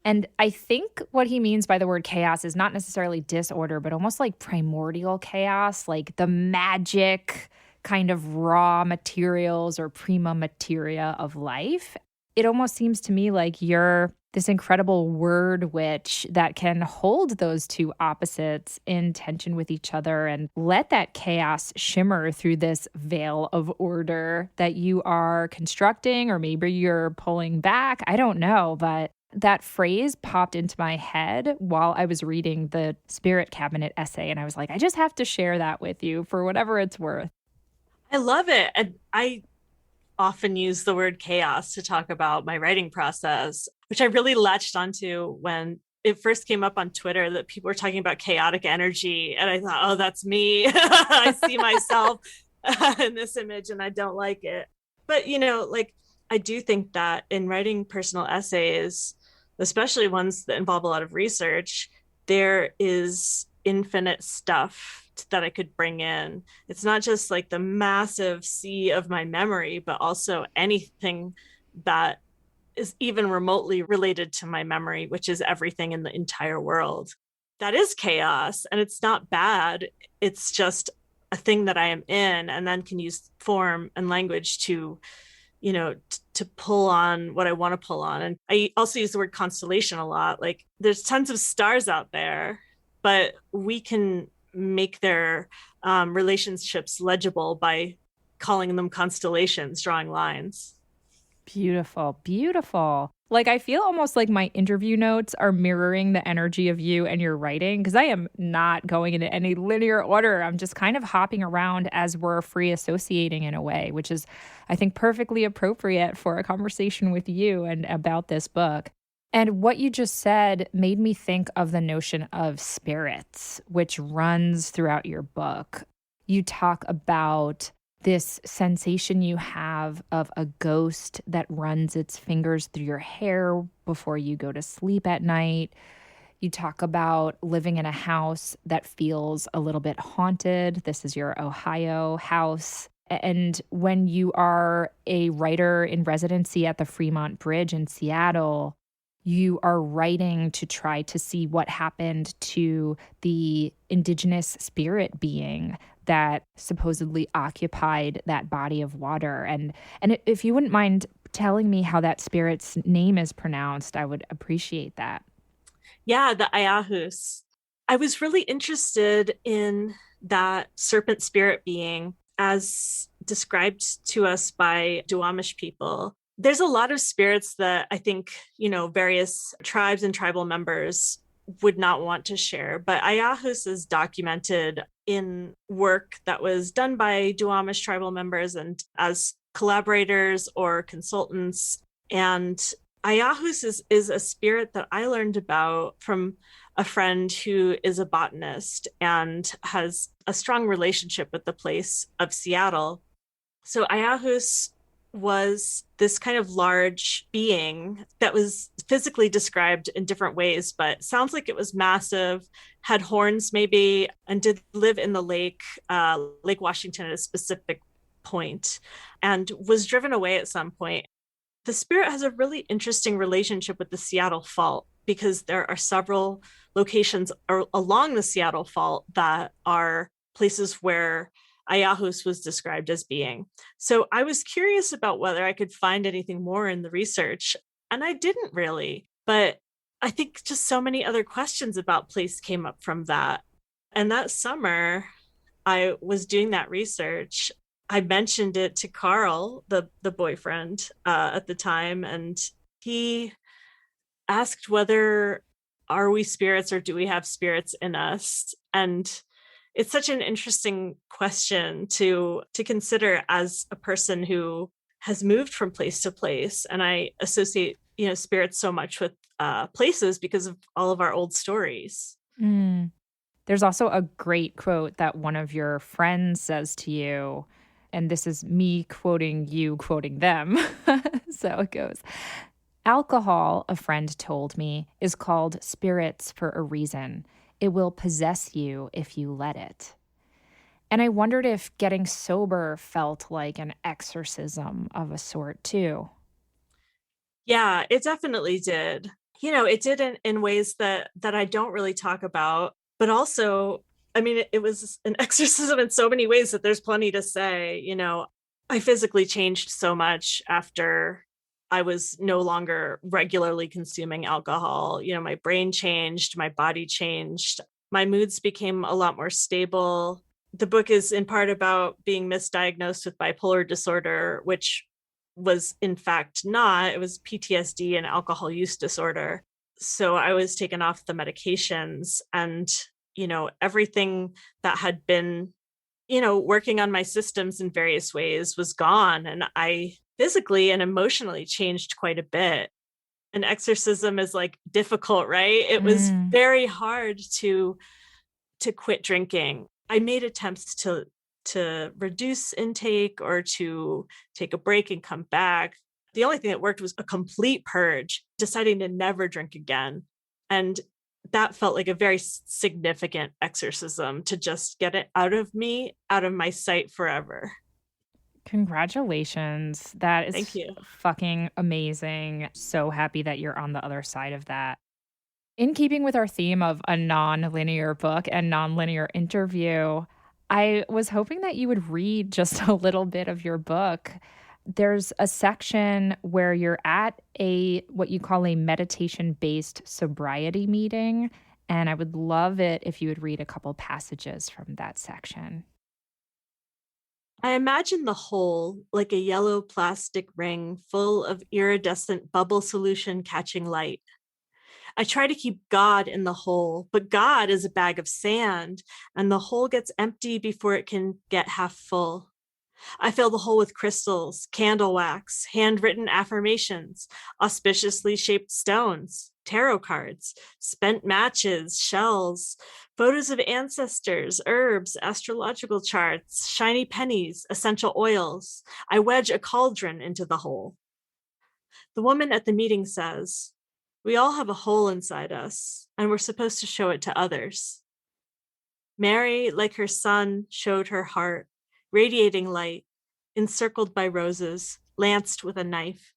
And I think what he means by the word chaos is not necessarily disorder, but almost like primordial chaos, like the magic kind of raw materials or prima materia of life. It almost seems to me like you're this incredible word witch that can hold those two opposites in tension with each other and let that chaos shimmer through this veil of order that you are constructing, or maybe you're pulling back. I don't know, but that phrase popped into my head while I was reading the Spirit Cabinet essay, and I was like, I just have to share that with you for whatever it's worth. I love it. And I often use the word chaos to talk about my writing process, which I really latched onto when it first came up on Twitter that people were talking about chaotic energy. And I thought, oh, that's me. I see myself in this image and I don't like it. But, like, I do think that in writing personal essays, especially ones that involve a lot of research, there is infinite stuff that I could bring in. It's not just like the massive sea of my memory, but also anything that is even remotely related to my memory, which is everything in the entire world. That is chaos, and it's not bad. It's just a thing that I am in, and then can use form and language to, to pull on what I want to pull on. And I also use the word constellation a lot. Like, there's tons of stars out there, but we can make their relationships legible by calling them constellations, drawing lines. Beautiful, beautiful. Like, I feel almost like my interview notes are mirroring the energy of you and your writing, because I am not going into any linear order. I'm just kind of hopping around as we're free associating in a way, which is, I think, perfectly appropriate for a conversation with you and about this book. And what you just said made me think of the notion of spirits, which runs throughout your book. You talk about this sensation you have of a ghost that runs its fingers through your hair before you go to sleep at night. You talk about living in a house that feels a little bit haunted. This is your Ohio house. And when you are a writer in residency at the Fremont Bridge in Seattle, you are writing to try to see what happened to the indigenous spirit being that supposedly occupied that body of water. And if you wouldn't mind telling me how that spirit's name is pronounced, I would appreciate that. Yeah, the Ayahus. I was really interested in that serpent spirit being as described to us by Duwamish people. There's a lot of spirits that I think, various tribes and tribal members would not want to share, but Ayahus is documented in work that was done by Duwamish tribal members and as collaborators or consultants. And Ayahus is a spirit that I learned about from a friend who is a botanist and has a strong relationship with the place of Seattle. So Ayahus was this kind of large being that was physically described in different ways, but sounds like it was massive, had horns maybe, and did live in the Lake Washington at a specific point, and was driven away at some point. The spirit has a really interesting relationship with the Seattle Fault, because there are several locations along the Seattle Fault that are places where Ayahus was described as being. So I was curious about whether I could find anything more in the research, and I didn't really. But I think just so many other questions about place came up from that. And that summer, I was doing that research. I mentioned it to Carl, the boyfriend at the time, and he asked whether are we spirits or do we have spirits in us? And it's such an interesting question to consider as a person who has moved from place to place. And I associate, spirits so much with places because of all of our old stories. Mm. There's also a great quote that one of your friends says to you, and this is me quoting you, quoting them. So it goes. Alcohol, a friend told me, is called spirits for a reason. It will possess you if you let it. And I wondered if getting sober felt like an exorcism of a sort, too. Yeah, it definitely did. It did in ways that I don't really talk about, but also, it was an exorcism in so many ways that there's plenty to say. I physically changed so much after I was no longer regularly consuming alcohol. My brain changed, my body changed, my moods became a lot more stable. The book is in part about being misdiagnosed with bipolar disorder, which was in fact not. It was PTSD and alcohol use disorder. So I was taken off the medications, and, everything that had been, working on my systems in various ways was gone. And I physically and emotionally changed quite a bit. an exorcism is like difficult, right? It was very hard to quit drinking. I made attempts to reduce intake or to take a break and come back. The only thing that worked was a complete purge, deciding to never drink again. And that felt like a very significant exorcism to just get it out of me, out of my sight forever. Congratulations. That Thank is you. fucking amazing. So happy that you're on the other side of that. In keeping with our theme of a non-linear book and non-linear interview, I was hoping that you would read just a little bit of your book. There's a section where you're at what you call a meditation-based sobriety meeting, and I would love it if you would read a couple passages from that section. I imagine the whole like a yellow plastic ring full of iridescent bubble solution catching light. I try to keep God in the hole, but God is a bag of sand, and the hole gets empty before it can get half full. I fill the hole with crystals, candle wax, handwritten affirmations, auspiciously shaped stones, tarot cards, spent matches, shells, photos of ancestors, herbs, astrological charts, shiny pennies, essential oils. I wedge a cauldron into the hole. The woman at the meeting says, "We all have a hole inside us, and we're supposed to show it to others." Mary, like her son, showed her heart, radiating light, encircled by roses, lanced with a knife.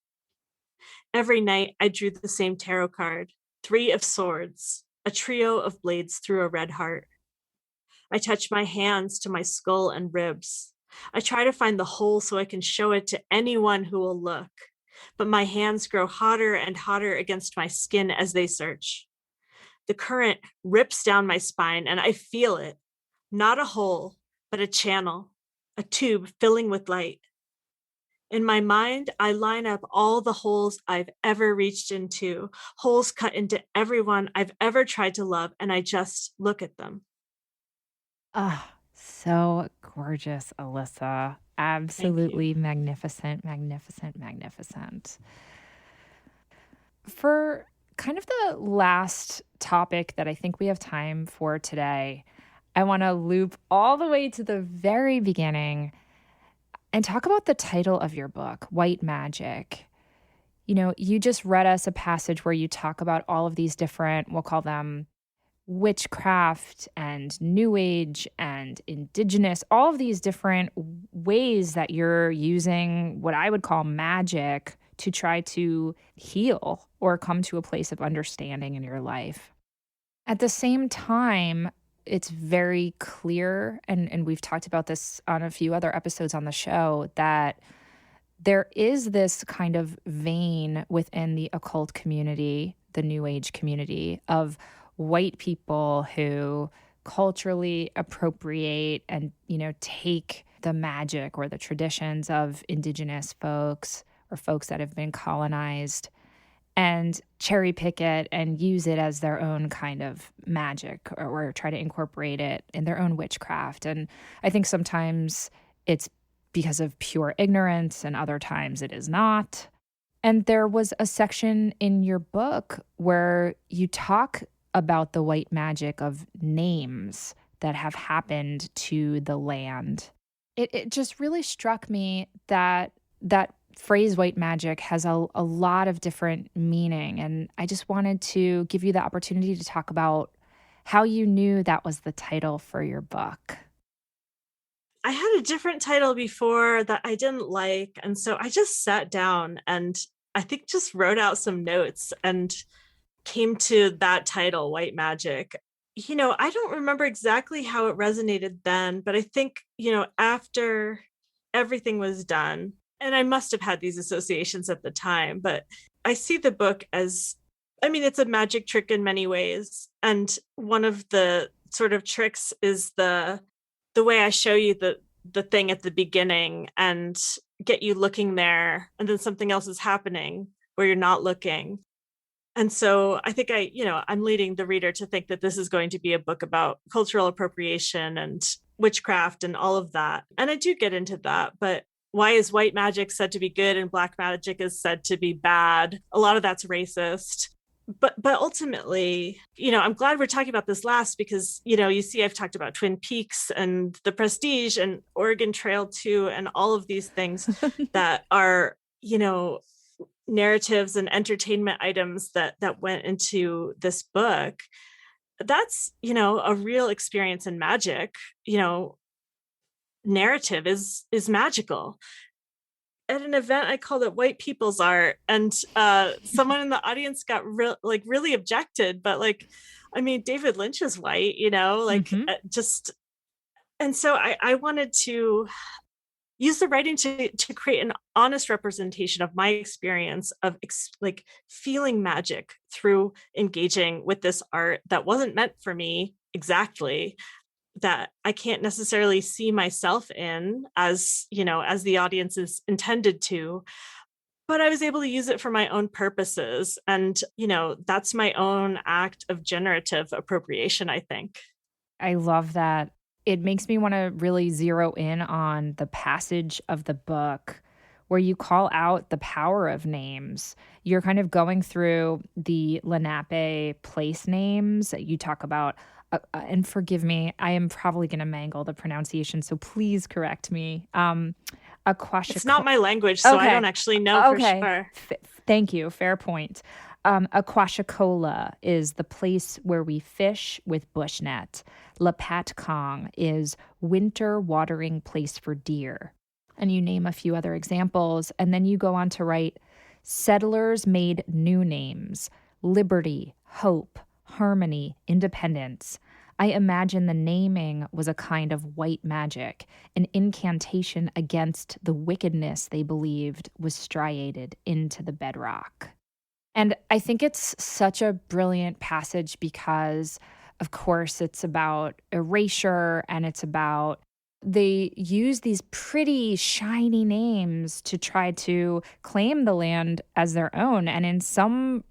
Every night I drew the same tarot card, 3 of swords, a trio of blades through a red heart. I touch my hands to my skull and ribs. I try to find the hole so I can show it to anyone who will look, but my hands grow hotter and hotter against my skin as they search. The current rips down my spine and I feel it, not a hole, but a channel, a tube filling with light. In my mind, I line up all the holes I've ever reached into, holes cut into everyone I've ever tried to love, and I just look at them. Ah, so gorgeous, Elissa. Absolutely magnificent, magnificent, magnificent. For kind of the last topic that I think we have time for today, I want to loop all the way to the very beginning and talk about the title of your book, White Magic. You know, you just read us a passage where you talk about all of these different, we'll call them witchcraft and new age and indigenous, all of these different ways that you're using what I would call magic to try to heal or come to a place of understanding in your life. At the same time, it's very clear, and we've talked about this on a few other episodes on the show, that there is this kind of vein within the occult community, the new age community, of white people who culturally appropriate and, you know, take the magic or the traditions of indigenous folks or folks that have been colonized and cherry pick it and use it as their own kind of magic or try to incorporate it in their own witchcraft. And I think sometimes it's because of pure ignorance and other times it is not. And there was a section in your book where you talk about the white magic of names that have happened to the land. It just really struck me that that phrase white magic has a lot of different meaning. And I just wanted to give you the opportunity to talk about how you knew that was the title for your book. I had a different title before that I didn't like. And so I just sat down and I think just wrote out some notes and came to that title, White Magic. You know, I don't remember exactly how it resonated then, but I think, you know, after everything was done, and I must have had these associations at the time, but I see the book as, I mean, it's a magic trick in many ways. And one of the sort of tricks is the way I show you the thing at the beginning and get you looking there, and then something else is happening where you're not looking. And so I think I'm leading the reader to think that this is going to be a book about cultural appropriation and witchcraft and all of that. And I do get into that, but why is white magic said to be good and black magic is said to be bad? A lot of that's racist. But ultimately, I'm glad we're talking about this last because, you see, I've talked about Twin Peaks and The Prestige and Oregon Trail 2 and all of these things that are, narratives and entertainment items that went into this book. That's, a real experience in magic. Narrative is magical. At an event, I called it white people's art, and someone in the audience got really objected. But David Lynch is white, just, and so I wanted to use the writing to create an honest representation of my experience of feeling magic through engaging with this art that wasn't meant for me exactly, that I can't necessarily see myself in as the audience is intended to, but I was able to use it for my own purposes. And, that's my own act of generative appropriation, I think. I love that. It makes me want to really zero in on the passage of the book where you call out the power of names. You're kind of going through the Lenape place names. You talk about and forgive me, I am probably going to mangle the pronunciation, so please correct me. It's not my language, so okay. I don't actually know for sure. Thank you. Fair point. Aquashacola is the place where we fish with bushnet. Lapatkong is winter watering place for deer. And you name a few other examples, and then you go on to write, settlers made new names: liberty, hope, harmony, independence. I imagine the naming was a kind of white magic, an incantation against the wickedness they believed was striated into the bedrock. And I think it's such a brilliant passage because, of course, it's about erasure and it's about they use these pretty shiny names to try to claim the land as their own. And in some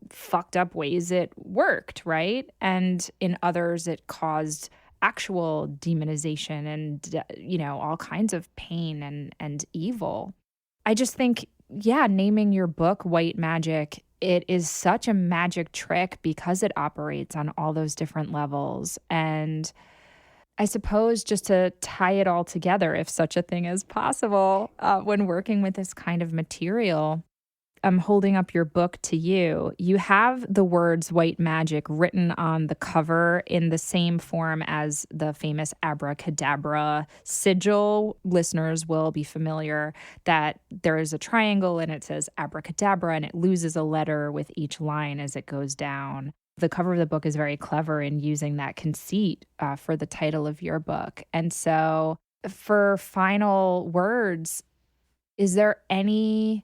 fucked up ways it worked, right? And in others it caused actual demonization and all kinds of pain and evil. I just think, naming your book White Magic, it is such a magic trick because it operates on all those different levels. And I suppose just to tie it all together, if such a thing is possible, when working with this kind of material, I'm holding up your book to you. You have the words white magic written on the cover in the same form as the famous abracadabra sigil. Listeners will be familiar that there is a triangle and it says abracadabra and it loses a letter with each line as it goes down. The cover of the book is very clever in using that conceit for the title of your book. And so for final words, is there any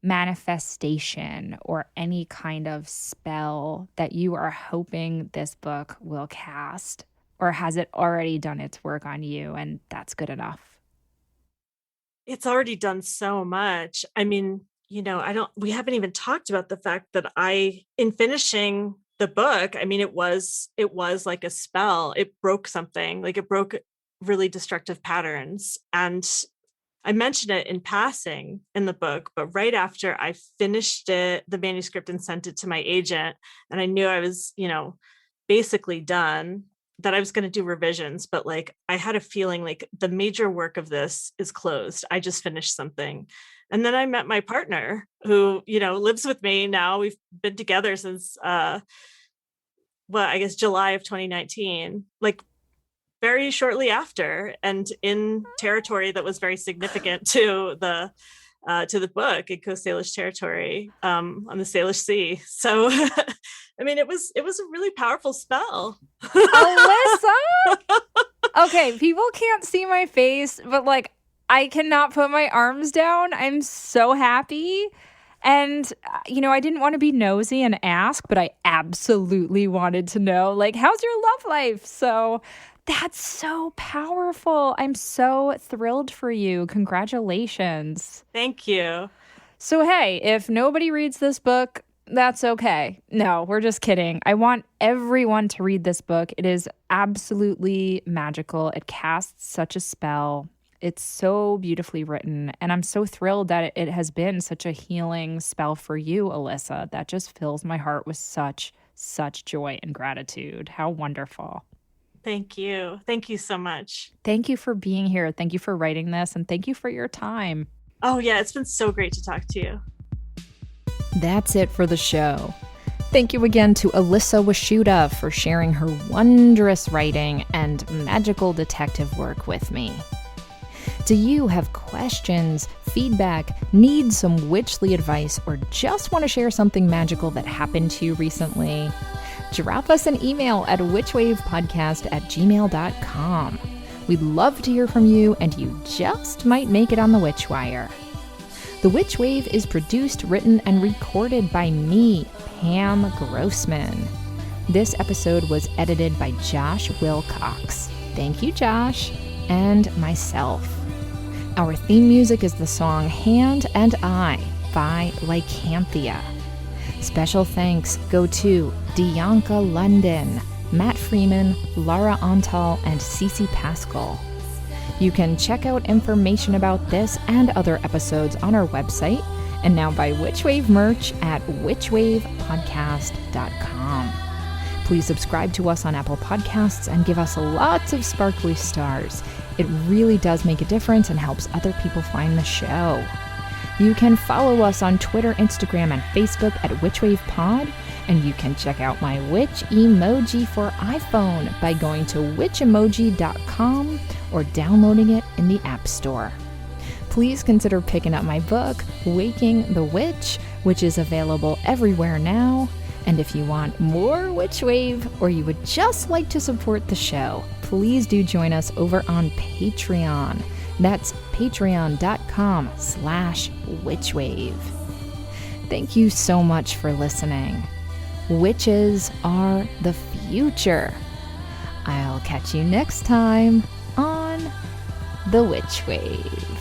manifestation or any kind of spell that you are hoping this book will cast? Or has it already done its work on you and that's good enough? It's already done so much. I mean, we haven't even talked about the fact that in finishing the book, I mean, it was like a spell. It broke something, it broke really destructive patterns. And I mentioned it in passing in the book, but right after I finished the manuscript and sent it to my agent, and I knew I was, basically done, that I was going to do revisions, but I had a feeling the major work of this is closed. I just finished something. And then I met my partner who, lives with me now. We've been together since, I guess July of 2019, very shortly after, and in territory that was very significant to the book, in Coast Salish territory, on the Salish Sea. So, I mean, it was a really powerful spell. Alyssa! Okay, people can't see my face, but I cannot put my arms down. I'm so happy. And, I didn't want to be nosy and ask, but I absolutely wanted to know, how's your love life? So that's so powerful. I'm so thrilled for you. Congratulations. Thank you. So, hey, if nobody reads this book, that's okay. No, we're just kidding. I want everyone to read this book. It is absolutely magical. It casts such a spell. It's so beautifully written, and I'm so thrilled that it has been such a healing spell for you, Elissa. That just fills my heart with such joy and gratitude. How wonderful. Thank you. Thank you so much. Thank you for being here. Thank you for writing this, and thank you for your time. Oh, yeah, it's been so great to talk to you. That's it for the show. Thank you again to Elissa Washuta for sharing her wondrous writing and magical detective work with me. Do you have questions, feedback, need some witchly advice, or just want to share something magical that happened to you recently? Drop us an email at witchwavepodcast@gmail.com. We'd love to hear from you, and you just might make it on the Witchwire. The Witch Wave is produced, written, and recorded by me, Pam Grossman. This episode was edited by Josh Wilcox. Thank you, Josh, and myself. Our theme music is the song Hand and I by Lycanthia. Special thanks go to Dianca London, Matt Freeman, Lara Antal, and Cece Pascal. You can check out information about this and other episodes on our website, and now buy Witchwave merch at witchwavepodcast.com. Please subscribe to us on Apple Podcasts and give us lots of sparkly stars. It really does make a difference and helps other people find the show. You can follow us on Twitter, Instagram, and Facebook at WitchWavePod, and you can check out my witch emoji for iPhone by going to witchemoji.com or downloading it in the App Store. Please consider picking up my book, Waking the Witch, which is available everywhere now. And if you want more Witch Wave, or you would just like to support the show, please do join us over on Patreon. That's patreon.com/witchwave. Thank you so much for listening. Witches are the future. I'll catch you next time on The Witch Wave.